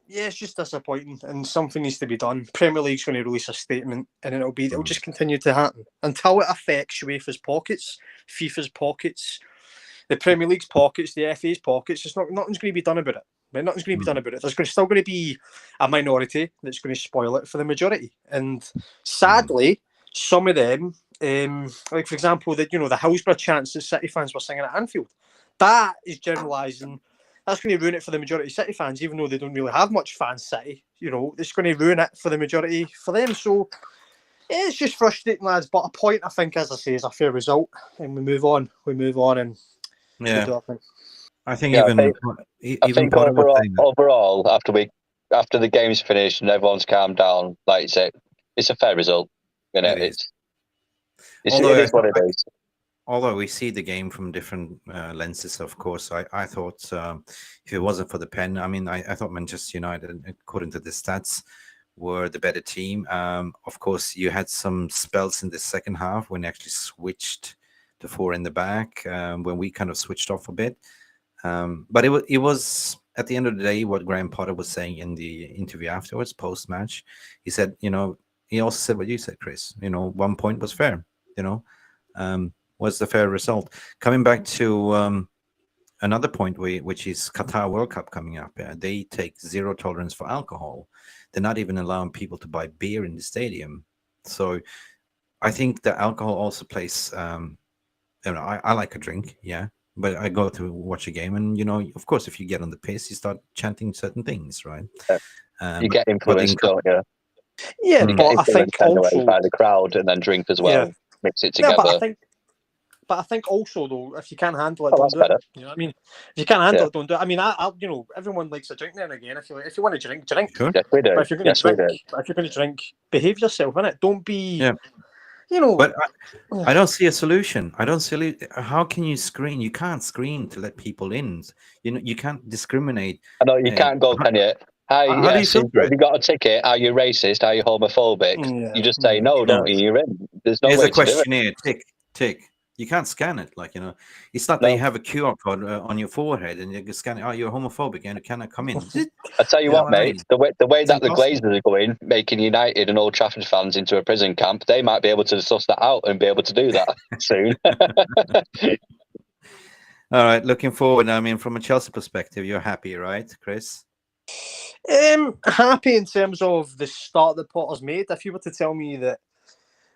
it's just disappointing, and something needs to be done. Premier League's going to release a statement, and it'll just continue to happen until it affects UEFA's pockets, FIFA's pockets, the Premier League's pockets, the FA's pockets. Nothing's going to be done about it. Right? Nothing's going to be done about it. There's still going to be a minority that's going to spoil it for the majority, and sadly, some of them, like for example, the Hillsborough chants that City fans were singing at Anfield, that is generalising. That's going to ruin it for the majority of City fans, even though they don't really have much fans City. It's going to ruin it for the majority for them. So it's just frustrating, lads. But a point, I think, as I say, is a fair result, and we move on, and we do our thing. I think overall, after the game's finished and everyone's calmed down, like you said, it's a fair result. It is what it is. Although we see the game from different lenses, of course, I thought if it wasn't for the pen, I thought Manchester United, according to the stats, were the better team. Of course, you had some spells in the second half when they actually switched to 4 in the back, when we kind of switched off a bit. But it was at the end of the day what Graham Potter was saying in the interview afterwards, post-match. He said, he also said what you said, Chris. 1 point was fair. Was the fair result. Coming back to another point, which is Qatar World Cup coming up. They take zero tolerance for alcohol. They're not even allowing people to buy beer in the stadium. So I think that alcohol also plays. I like a drink, yeah, but I go to watch a game, and of course, if you get on the piss, you start chanting certain things, right? You get influenced, don't you? Yeah, but I think also by the crowd, and then drink as well. Mix it together. But I think also though, if you can't handle it, don't do better. it. You know what I mean? If you can't handle it, don't do it. I mean, I everyone likes a drink now and again. If you want to drink, drink. Sure. Yes, we do. But if you're going to drink, behave yourself, innit? Don't be. Yeah. But I don't see a solution. I don't see how can you screen? You can't screen to let people in. You can't discriminate. I know you can't go, can you? How do you feel? Have you got a ticket? Are you racist? Are you homophobic? Yeah. You just say no, don't you? You're in. There's no way Here's a to do it. questionnaire. Tick. You can't scan it. It's not that you have a QR code on your forehead and you can scan it. Oh, you're homophobic and you cannot come in. I tell you what, mate. The way that the Glazers are going, making United and Old Trafford fans into a prison camp, they might be able to suss that out and be able to do that soon. All right, looking forward. From a Chelsea perspective, you're happy, right, Chris? Happy in terms of the start that Potter's made. If you were to tell me that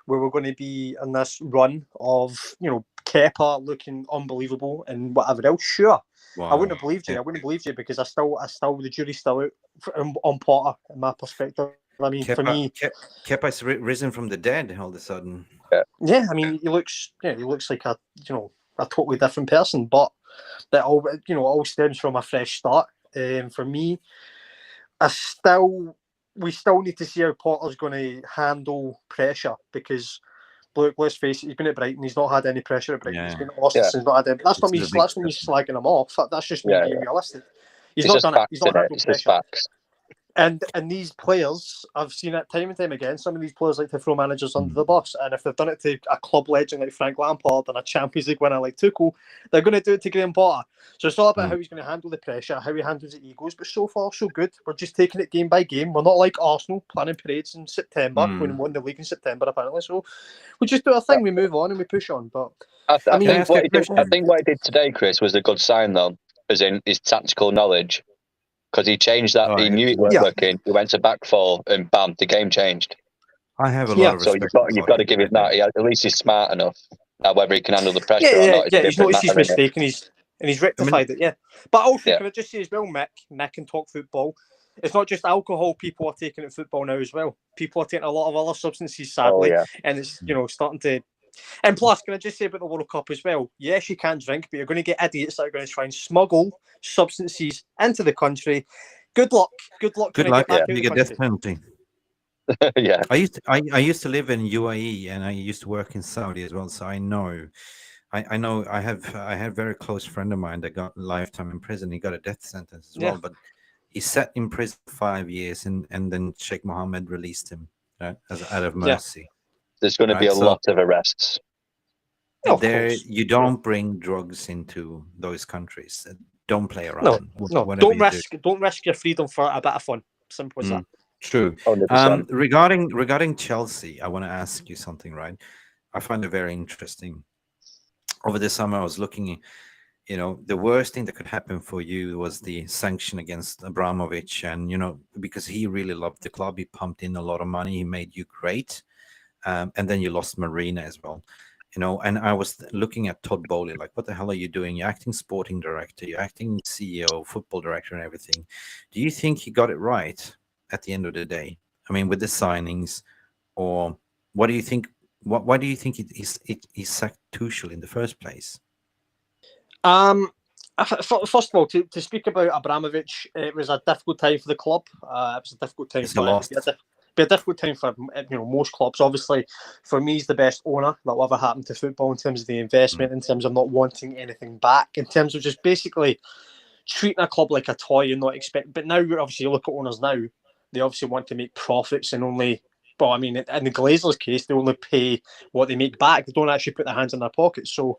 we were going to be in this run of, Kepa looking unbelievable and whatever else, sure. Wow. I wouldn't have believed you. I wouldn't have believed you because the jury's still out on Potter, in my perspective. I mean, for me, Kepa's risen from the dead all of a sudden. Yeah, I mean, he looks like a totally different person. But that all stems from a fresh start. For me, we still need to see how Potter's going to handle pressure because, look, let's face it, he's been at Brighton. He's not had any pressure at Brighton. He's been at Austin. He's not had any. That's not me slagging him off. That's just me being realistic. He's not done it. He's not handled pressure. And these players, I've seen it time and time again, some of these players like to throw managers under the bus. And if they've done it to a club legend like Frank Lampard and a Champions League winner like Tuchel, they're going to do it to Graham Potter. So it's all about how he's going to handle the pressure, how he handles the egos. But so far, so good. We're just taking it game by game. We're not like Arsenal planning parades in September when we won the league in September, apparently. So we just do our thing, we move on and we push on. But I think what he did today, Chris, was a good sign, though, as in his tactical knowledge. Because he changed that, he knew it wasn't working. He went to back 4, and bam, the game changed. I have a lot of respect. So you've got to give him that. At least he's smart enough. Now, whether he can handle the pressure or not, he's noticed his mistake and he's rectified it. Yeah, but also can I just say as well, Mick and Talk Football. It's not just alcohol people are taking at football now as well. People are taking a lot of other substances, sadly, and it's starting to. And plus, can I just say about the World Cup as well? Yes, you can drink, but you're going to get idiots that are going to try and smuggle substances into the country, Good luck. Good luck. Good luck. You get death penalty. Yeah. I used to live in UAE and I used to work in Saudi as well, so I know. I have a very close friend of mine that got lifetime in prison. He got a death sentence as well, but he sat in prison 5 years, and then Sheikh Mohammed released him as out of mercy. There's going to be a lot of arrests. There, you don't bring drugs into those countries. Don't play around. No. Don't risk your freedom for a bit of fun. Simple as that. True. Regarding Chelsea, I want to ask you something. Right, I find it very interesting. Over the summer, I was looking. The worst thing that could happen for you was the sanction against Abramovich, and because he really loved the club, he pumped in a lot of money, he made you great, and then you lost Marina as well. And I was looking at Todd Bowley, like, what the hell are you doing? You're acting sporting director, you're acting CEO, football director, and everything. Do you think he got it right at the end of the day? I mean, with the signings, or what do you think? Why do you think he sacked Tuchel in the first place? First of all, to speak about Abramovich, it was a difficult time for the club. It was a difficult time be a difficult time for most clubs. Obviously, for me, he's the best owner that will ever happen to football in terms of the investment, in terms of not wanting anything back, in terms of just basically treating a club like a toy and not expect. But now, obviously, you look at owners now; they obviously want to make profits and only. Well, I mean, in the Glazers' case, they only pay what they make back. They don't actually put their hands in their pockets. So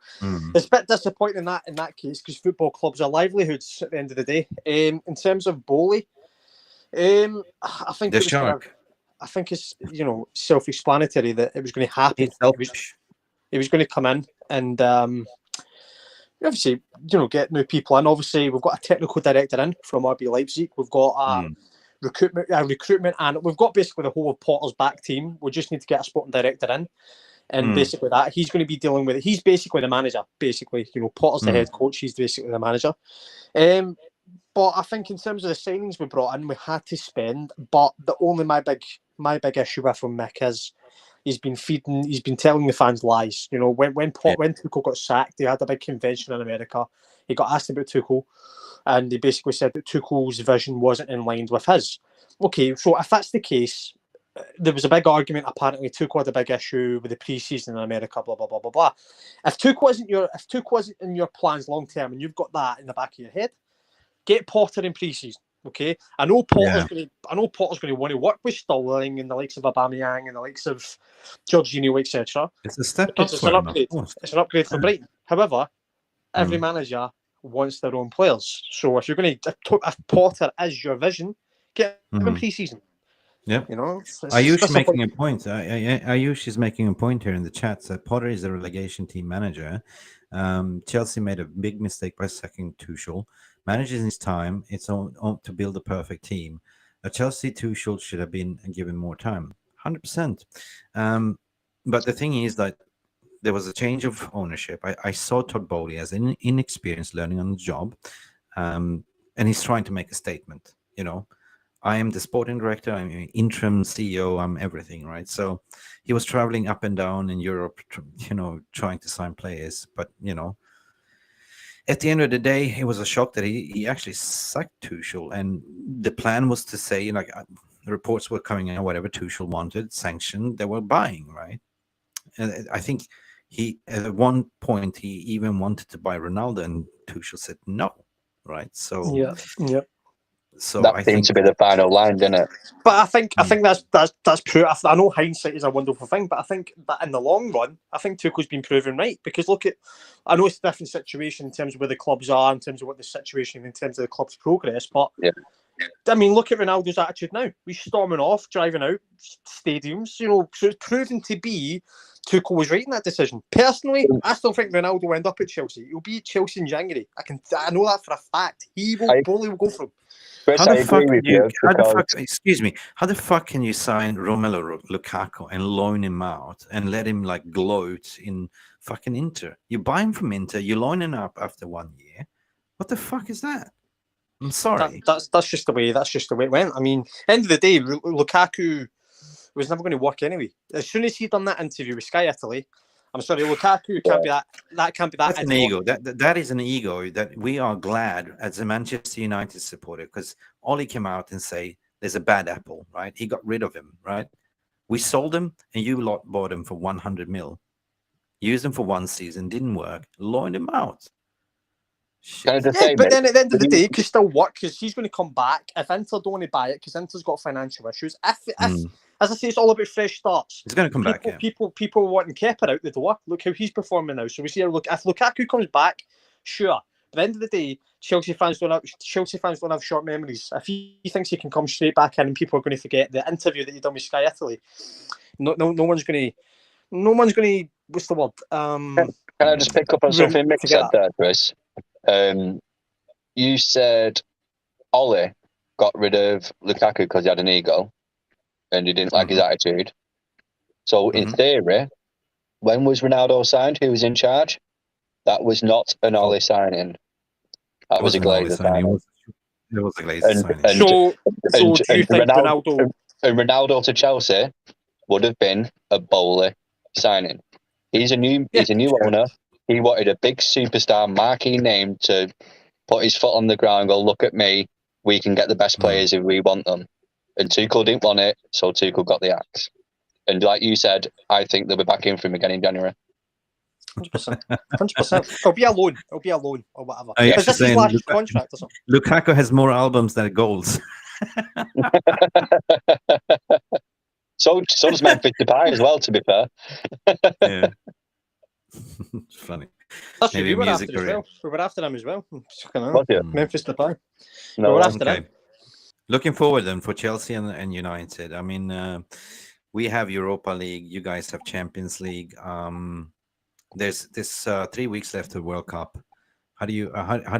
it's a bit disappointing in that case, because football clubs are livelihoods at the end of the day. In terms of Bowley, I think it's self-explanatory that it was going to happen. He was going to come in and obviously get new people in. Obviously, we've got a technical director in from RB Leipzig. We've got recruitment, and we've got basically the whole of Potter's back team. We just need to get a sporting director in, and basically that he's going to be dealing with it. He's basically the manager. Basically, Potter's the head coach. He's basically the manager. But I think in terms of the signings we brought in, we had to spend. But my big issue with him, Mick, is he's been telling the fans lies. When Tuchel got sacked, they had a big convention in America. He got asked about Tuchel, and they basically said that Tuchel's vision wasn't in line with his. Okay, so if that's the case, there was a big argument. Apparently, Tuchel had a big issue with the pre-season in America. Blah blah blah blah blah. If Tuchel wasn't in your plans long term, and you've got that in the back of your head, get Potter in pre-season. Okay, I know Potter's going to want to work with Sterling and the likes of Aubameyang and the likes of Jorginho, etc. It's a step up. It's an upgrade. It's an upgrade for Brighton. However, every manager wants their own players. So if you're going to, if Potter is your vision, get him in pre-season. Yeah, Ayush making a point. Ayush is making a point here in the chat that Potter is a relegation team manager. Chelsea made a big mistake by sacking Tuchel. Managing his time, it's on to build a perfect team. A Chelsea Tuchel should have been given more time, 100%. But the thing is that there was a change of ownership. I saw Todd Bowley as an inexperienced, learning on the job, and he's trying to make a statement. I am the sporting director, I'm an interim CEO, I'm everything, right? So he was traveling up and down in Europe, trying to sign players. But, at the end of the day, it was a shock that he actually sacked Tuchel. And the plan was to say, the reports were coming in, whatever Tuchel wanted, sanctioned, they were buying, right? And I think he, at one point, he even wanted to buy Ronaldo, and Tuchel said no, right? So yeah. So that seemed to be the final line, didn't it? But I think that's true. I know hindsight is a wonderful thing, but I think that in the long run, I think Tuchel's been proven right, because I know it's a different situation in terms of where the clubs are, in terms of what the situation in terms of the club's progress, but I mean, look at Ronaldo's attitude now. He's storming off, driving out stadiums, so it's proven to be Tuchel was right in that decision. Personally, I still think Ronaldo will end up at Chelsea. He'll be at Chelsea in January. I know that for a fact. Bowley will go for him. How the fuck can you sign Romelu Lukaku and loan him out and let him gloat in fucking Inter? You buy him from Inter, you loan him up after 1 year. What the fuck is that? I'm sorry. That's just the way it went. I mean, end of the day, Lukaku was never going to work anyway. As soon as he done that interview with Sky Italy, I'm sorry, Lukaku can't be that. That can't be that. That's an ego. That is an ego that we are glad as a Manchester United supporter, because Ollie came out and say there's a bad apple, right? He got rid of him, right? We sold him, and you lot bought him for 100 mil. Used him for one season, didn't work. Loaned him out. Yeah, but then at the end of the day, it could still work because he's going to come back. If Inter don't want to buy it, because Inter's got financial issues. If as I say, it's all about fresh starts. He's going to come back. Yeah. People wanting Kepa out the door. Look how he's performing now. So we see. Look, if Lukaku comes back, sure. But at the end of the day, Chelsea fans don't have short memories. If he thinks he can come straight back in and people are going to forget the interview that he done with Sky Italy, no one's going to. What's the word? Can I just pick up on something Mick said there, Chris? You said Ollie got rid of Lukaku because he had an ego and he didn't like his attitude. So in theory, when was Ronaldo signed? Who was in charge? That was not an Ollie signing. That was a Glazer signing. It was a Glazer signing. So do you think Ronaldo... And Ronaldo to Chelsea would have been a Bowley signing. He's a new owner. He wanted a big superstar marquee name to put his foot on the ground and go, look at me, we can get the best players if we want them. And Tuchel didn't want it, so Tuchel got the axe. And like you said, I think they'll be back in for him again in January. 100%. It'll be a loan or whatever. Is this his last contract or something? Lukaku has more albums than goals. So does Memphis Depay as well, to be fair. Yeah. It's funny. That's Maybe we were music after as career. well. We were after him as well. Memphis Depay. No, we were after okay. him. Looking forward then for Chelsea and United. I mean, we have Europa League. You guys have Champions League. There's 3 weeks left of World Cup. How do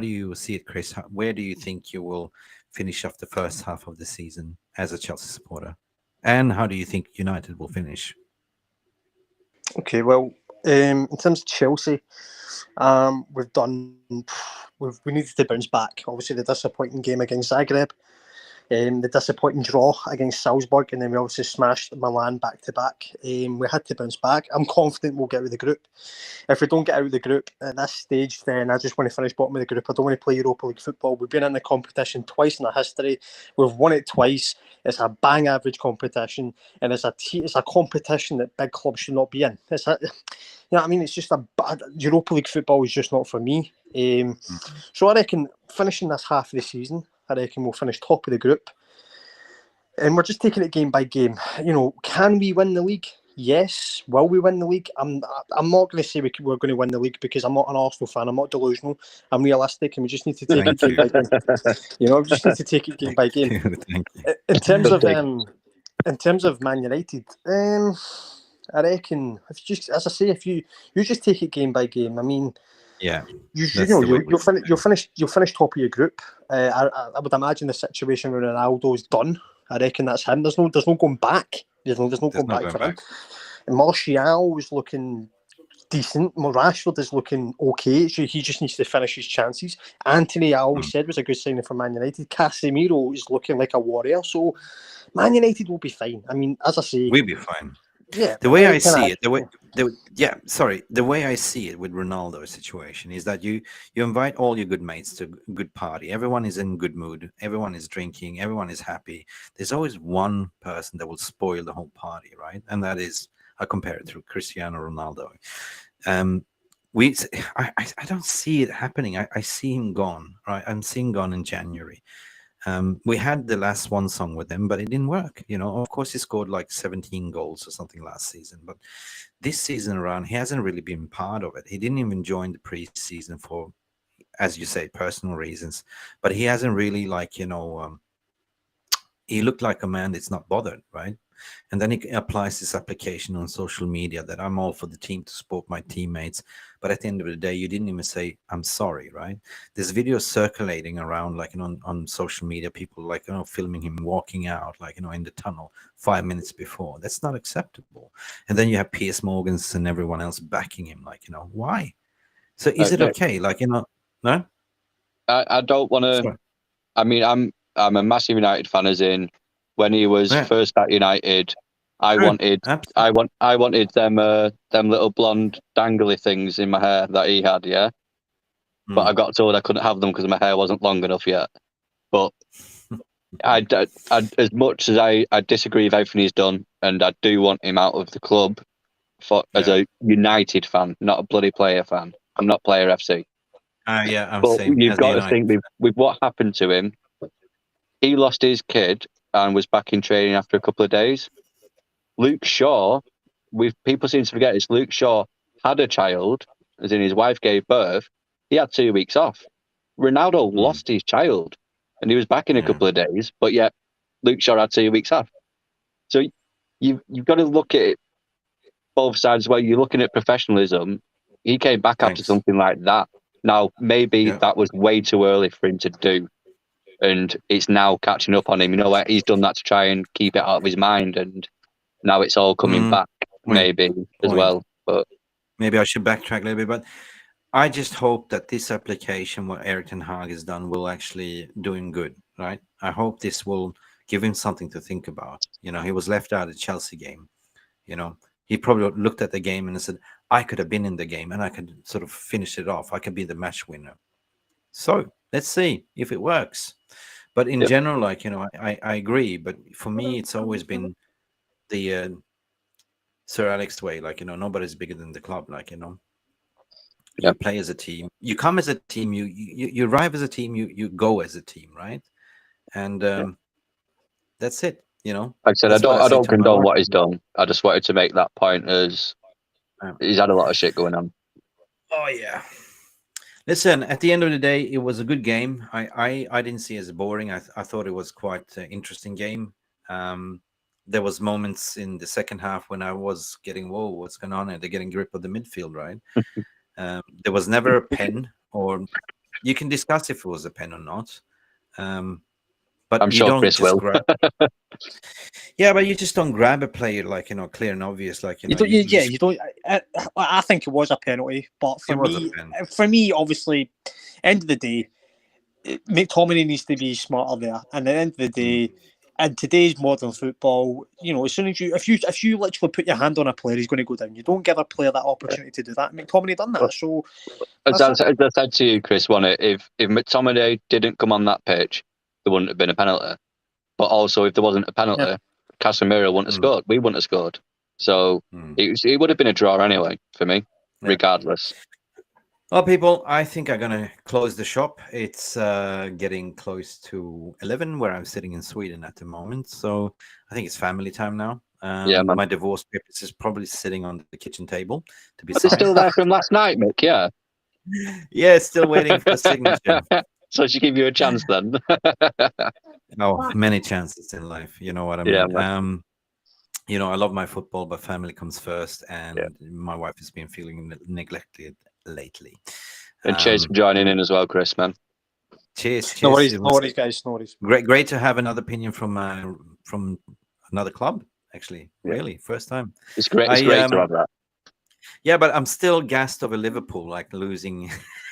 you see it, Chris? Where do you think you will finish off the first half of the season as a Chelsea supporter? And how do you think United will finish? Okay, well, in terms of Chelsea, we needed to bounce back. Obviously, the disappointing game against Zagreb, the disappointing draw against Salzburg, and then we obviously smashed Milan back to back. We had to bounce back. I'm confident we'll get out of the group. If we don't get out of the group at this stage, then I just want to finish bottom of the group. I don't want to play Europa League football. We've been in the competition twice in our history. We've won it twice. It's a bang average competition, and it's a competition that big clubs should not be in. You know what I mean? It's just Europa League football is just not for me. So I reckon finishing this half of the season, I reckon we'll finish top of the group. And we're just taking it game by game. You know, can we win the league? Yes. Will we win the league? I'm not going to say we're going to win the league because I'm not an Arsenal fan. I'm not delusional. I'm realistic, and we just need to take it game by game. You know, we just need to take it game by game. In terms of Man United, I reckon if you just take it game by game. I mean, yeah, you'll finish top of your group. I would imagine the situation where Ronaldo's done. I reckon that's him. There's no going back. There's no going back for him. And Martial was looking decent. Rashford is looking okay. So he just needs to finish his chances. Anthony, I always said, was a good signing for Man United. Casemiro is looking like a warrior. So Man United will be fine. I mean, as I say, we'll be fine. Yeah, the way I see it with Ronaldo's situation is that you invite all your good mates to a good party. Everyone is in good mood. Everyone is drinking. Everyone is happy. There's always one person that will spoil the whole party, right? And that is, I compare it to Cristiano Ronaldo. I don't see it happening. I see him gone, right? I'm seeing gone in January. We had the last one song with him, but it didn't work. You know, of course, he scored like 17 goals or something last season, but this season around, he hasn't really been part of it. He didn't even join the preseason for, as you say, personal reasons, but he hasn't really he looked like a man that's not bothered, right? And then he applies this application on social media that I'm all for the team to support my teammates. But at the end of the day, you didn't even say, I'm sorry, right? There's videos circulating around, on social media, people filming him walking out, in the tunnel 5 minutes before. That's not acceptable. And then you have Piers Morgans and everyone else backing him, why? So is it okay? No? I don't want to, I mean, I'm a massive United fan, as in, when he was first at United, I True. wanted I wanted them little blonde dangly things in my hair that he had, yeah. But I got told I couldn't have them because my hair wasn't long enough yet. But I as much as I disagree with everything he's done, and I do want him out of the club as a United fan, not a bloody player fan. I'm not Player FC. Yeah, I'm But same. you've As got the to think with what happened to him. He lost his kid and was back in training after a couple of days. Luke Shaw, people seem to forget this. Luke Shaw had a child, as in his wife gave birth. He had 2 weeks off. Ronaldo lost his child, and he was back in a couple of days. But yet, Luke Shaw had 2 weeks off. So you've got to look at it both sides. Where you're looking at professionalism, he came back after something like that. Now maybe that was way too early for him to do, and it's now catching up on him. You know what? He's done that to try and keep it out of his mind, and now it's all coming back, maybe as well. But maybe I should backtrack a little bit. But I just hope that this application, what Erik ten Hag has done, will actually do him good, right? I hope this will give him something to think about. You know, he was left out of the Chelsea game. You know, he probably looked at the game and said, I could have been in the game and I could sort of finish it off. I could be the match winner. So let's see if it works. But in general, like, you know, I agree. But for me, it's always been the Sir Alex way. Like, you know, nobody's bigger than the club. Like, you know, you play as a team. You come as a team. You arrive as a team. You go as a team, right? And that's it. You know, like I said, I don't condone what he's done. I just wanted to make that point as he's had a lot of shit going on. Oh yeah. Listen, at the end of the day, it was a good game. I didn't see it as boring. I thought it was quite an interesting game. There was moments in the second half when I was getting, whoa, what's going on? And they're getting grip of the midfield, right? There was never a pen, or you can discuss if it was a pen or not. But I'm sure Chris will. Yeah, but you just don't grab a player like, you know, clear and obvious. Like, you know, you don't. I think it was a penalty, but for me, obviously, end of the day, McTominay needs to be smarter there. And at the end of the day, in today's modern football, you know, as soon as if you literally put your hand on a player, he's going to go down. You don't give a player that opportunity to do that. McTominay done that. So, as I said to you, Chris, if McTominay didn't come on that pitch, there wouldn't have been a penalty. But also, if there wasn't a penalty, Casemiro wouldn't have scored. We wouldn't have scored. So it would have been a draw anyway for me, regardless. Well, people, I think I'm going to close the shop. It's getting close to 11 where I'm sitting in Sweden at the moment. So I think it's family time now. My divorce papers is probably sitting on the kitchen table to be signed. It's still there from last night, Mick, yeah. Yeah, still waiting for the signature. So she give you a chance then? No, many chances in life. You know what I mean? Yeah, you know, I love my football, but family comes first. And my wife has been feeling neglected lately. And cheers for joining in as well, Chris, man. Cheers. No worries, guys. No worries. Great to have another opinion from another club, actually. Really, first time. It's great to have that. Yeah, but I'm still gassed over Liverpool, like losing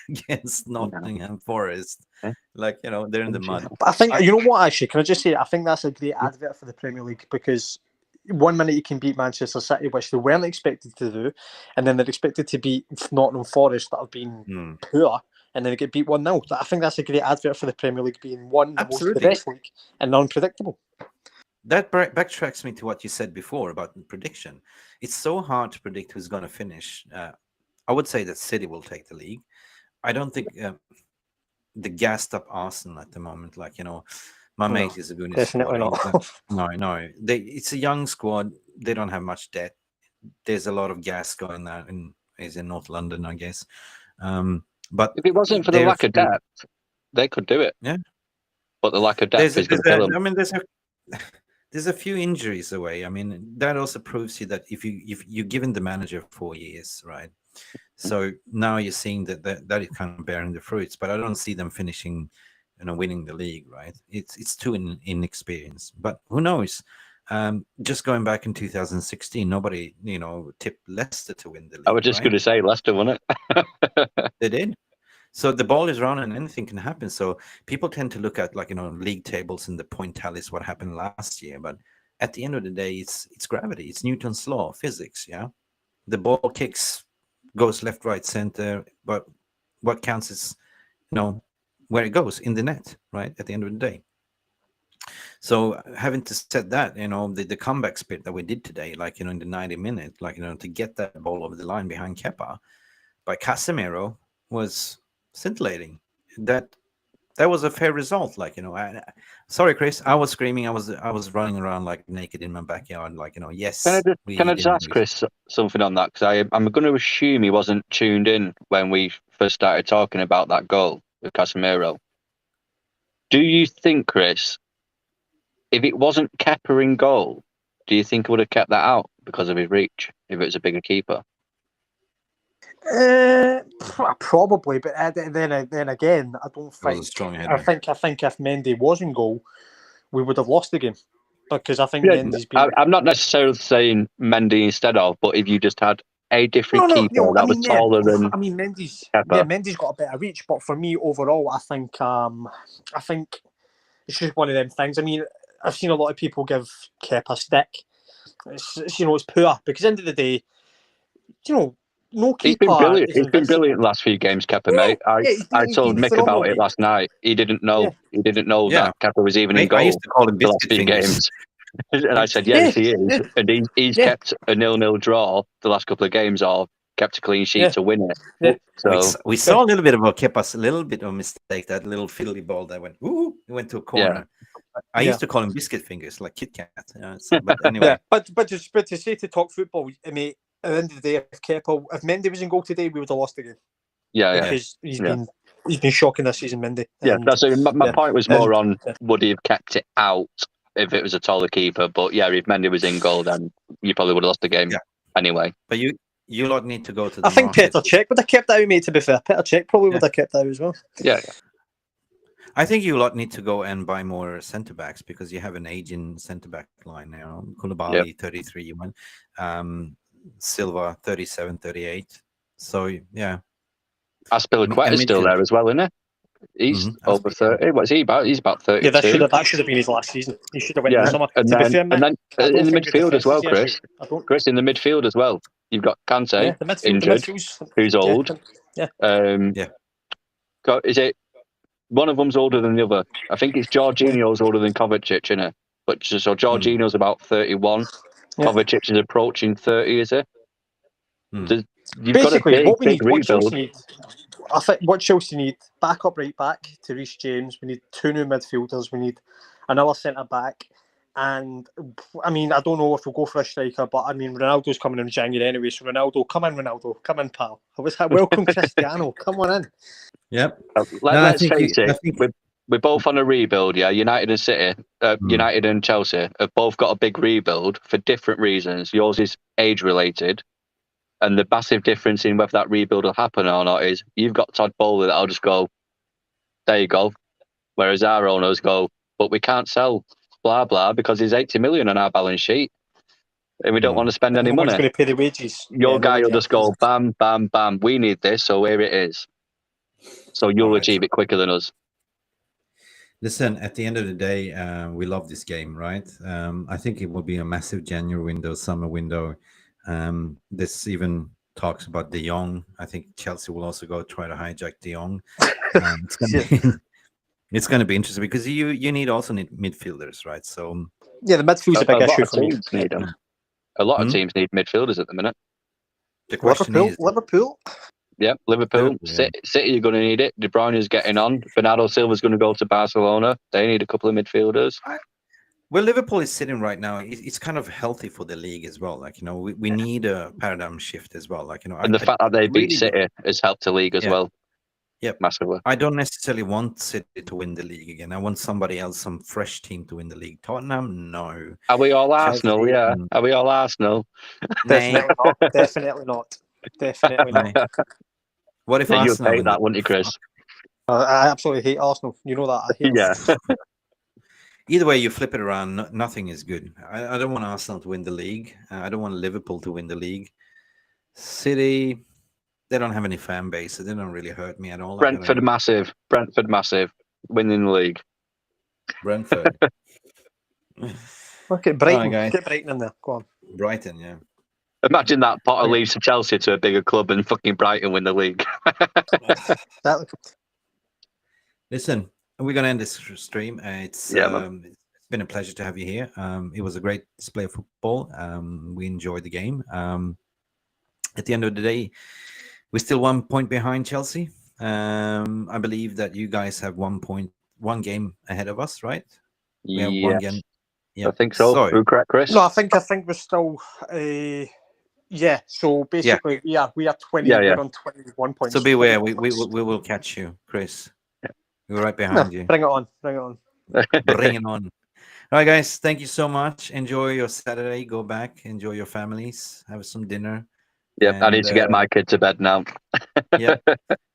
against Nottingham Forest. Like, you know, they're in the mud. But I think, you know what, actually, can I just say, I think that's a great advert for the Premier League, because 1 minute you can beat Manchester City, which they weren't expected to do, and then they're expected to beat Nottingham Forest that have been poor, and then they get beat 1-0. I think that's a great advert for the Premier League, being the best league and unpredictable. That backtracks me to what you said before about prediction. It's so hard to predict who's going to finish. I would say that City will take the league. I don't think the gassed up Arsenal at the moment, like, you know, my mate is a good definitely squad. No. It's a young squad. They don't have much debt. There's a lot of gas going there in North London, I guess. But if it wasn't for the lack of depth, they could do it. Yeah. But the lack of depth is going to kill them. I mean, there's a few injuries away. I mean, that also proves you that if you're given the manager 4 years, right? So now you're seeing that is kind of bearing the fruits. But I don't see them finishing, you know, winning the league, right? It's too inexperienced. But who knows? Just going back in 2016, nobody, you know, tipped Leicester to win the league. I was just going to say Leicester won it. They did. So the ball is round and anything can happen. So people tend to look at, like, you know, league tables and the point tallies, what happened last year. But at the end of the day, it's gravity. It's Newton's law, physics. Yeah, the ball kicks, goes left, right, center, but what counts is, where it goes in the net, right? At the end of the day. So having to set that, the comeback spirit that we did today, like, in the 90 minutes, like, to get that ball over the line behind Kepa by Casemiro was scintillating. That was a fair result. Like, sorry, Chris, I was screaming. I was running around like naked in my backyard. Like, yes. Can I just ask Chris something on that? Because I'm going to assume he wasn't tuned in when we first started talking about that goal with Casemiro. Do you think, Chris, if it wasn't Kepa in goal, do you think he would have kept that out because of his reach if it was a bigger keeper? Probably, but then again, I don't think. I think if Mendy was in goal, we would have lost the game, because I think Mendy's been. I'm not necessarily saying Mendy instead of, but if you just had a different keeper was taller than. I mean, Mendy's got a better reach, but for me overall, I think it's just one of them things. I mean, I've seen a lot of people give Kepa stick. It's poor, because at the end of the day, no keeper. He's been brilliant. He's been brilliant the last few games, Kepa, mate. I told Mick about it last night. He didn't know. Yeah. He didn't know that Kepa was even in goal. I used to call him the last few games. And I said, yes, he is. And he's kept a 0-0 draw the last couple of games, or kept a clean sheet to win it. Yeah. So we saw a little bit about Kepa's a little bit of a mistake. That little fiddly ball that went, it went to a corner. Yeah. I used to call him biscuit fingers, like Kit Kat. But anyway, but to say, to talk football, I mean, at the end of the day, if Mendy was in goal today, we would have lost the game. Yeah. Because he's been shocking this season, Mendy. My point was more on would he have kept it out if it was a taller keeper? But if Mendy was in goal, then you probably would have lost the game anyway. But you lot need to go to the I think Petr Cech would have kept that out, mate, to be fair. Petr Cech probably would have kept that out as well. Yeah. I think you lot need to go and buy more centre backs, because you have an aging centre back line now. Koulibaly, 33, Silva, 37, 38. So, yeah. Aspilicueta is still there as well, isn't he? He's over 30. What's he about? He's about 32. Yeah, that should have been his last season. He should have went in the summer. And then in the midfield as well, Chris. Chris, in the midfield as well. You've got Kante, injured, who's old. Is it one of them's older than the other? I think it's Jorginho's older than Kovacic, isn't it? But so Jorginho's about 31. Kovacic is approaching 30, is it? You've Basically, got a big rebuild. I think what Chelsea need, backup right back to Reece James. We need 2 new midfielders. We need another centre back. And I mean, I don't know if we'll go for a striker, but I mean, Ronaldo's coming in January anyway. So Ronaldo, come in, pal. Welcome, Cristiano. Come on in. Yep. Let's face it. We're both on a rebuild, United and City, United and Chelsea have both got a big rebuild for different reasons. Yours is age-related, and the massive difference in whether that rebuild will happen or not is you've got Todd Bowley that'll just go, there you go, whereas our owners go, but we can't sell blah, blah, because there's 80 million on our balance sheet, and we don't want to spend any money. Going to pay the wages. Your guy will just go, bam, bam, bam, we need this, so here it is. So you'll achieve it quicker than us. Listen, at the end of the day, we love this game, right? I think it will be a massive January window, summer window. This even talks about De Jong. I think Chelsea will also go try to hijack De Jong. It's going to be interesting, because you need midfielders, right? So the midfield's a big issue for me. A lot of teams need midfielders at the minute. The question Liverpool. Yeah, Liverpool. City are going to need it. De Bruyne is getting on. Bernardo Silva's going to go to Barcelona. They need a couple of midfielders. Well, Liverpool is sitting right now. It's kind of healthy for the league as well. Like, we need a paradigm shift as well. Like, and the fact that they beat City has helped the league as well. Yep, massively. I don't necessarily want City to win the league again. I want somebody else, some fresh team to win the league. Tottenham, no. Are we all Arsenal? Chelsea, yeah. Are we all Arsenal? Definitely not. Definitely not. Definitely not. What if Arsenal? You'd hate that, wouldn't you, Chris? I absolutely hate Arsenal. You know that. I hate Either way you flip it around, nothing is good. I don't want Arsenal to win the league. I don't want Liverpool to win the league. City, they don't have any fan base, so they don't really hurt me at all. Brentford massive. Winning the league. Brentford. Look at Brighton. guys. Get Brighton in there. Go on. Brighton, yeah. Imagine that Potter leaves to Chelsea to a bigger club and fucking Brighton win the league. Listen, we're going to end this stream. It's been a pleasure to have you here. It was a great display of football. We enjoyed the game. At the end of the day, we're still 1 point behind Chelsea. I believe that you guys have 1 game ahead of us, right? We have one game. Yeah, I think so. Sorry. Who correct, Chris? No, I think we're still. Yeah. So basically, we are 20. We're on 21 points. So beware. We will catch you, Chris. Yeah. We're right behind you. Bring it on. Bring it on. Bring it on. All right, guys. Thank you so much. Enjoy your Saturday. Go back. Enjoy your families. Have some dinner. Yep, I need to get my kid to bed now. Yeah,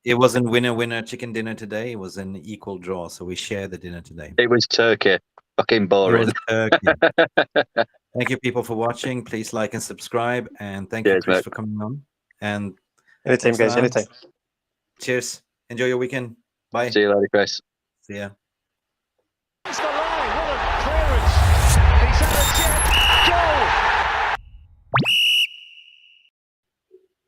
it wasn't winner chicken dinner today. It was an equal draw, so we share the dinner today. It was turkey. Fucking boring. It was turkey. Thank you, people, for watching. Please like and subscribe, and thank you, Chris, for coming on. And anytime, guys. Anytime. Cheers. Enjoy your weekend. Bye. See you later, Chris. See ya.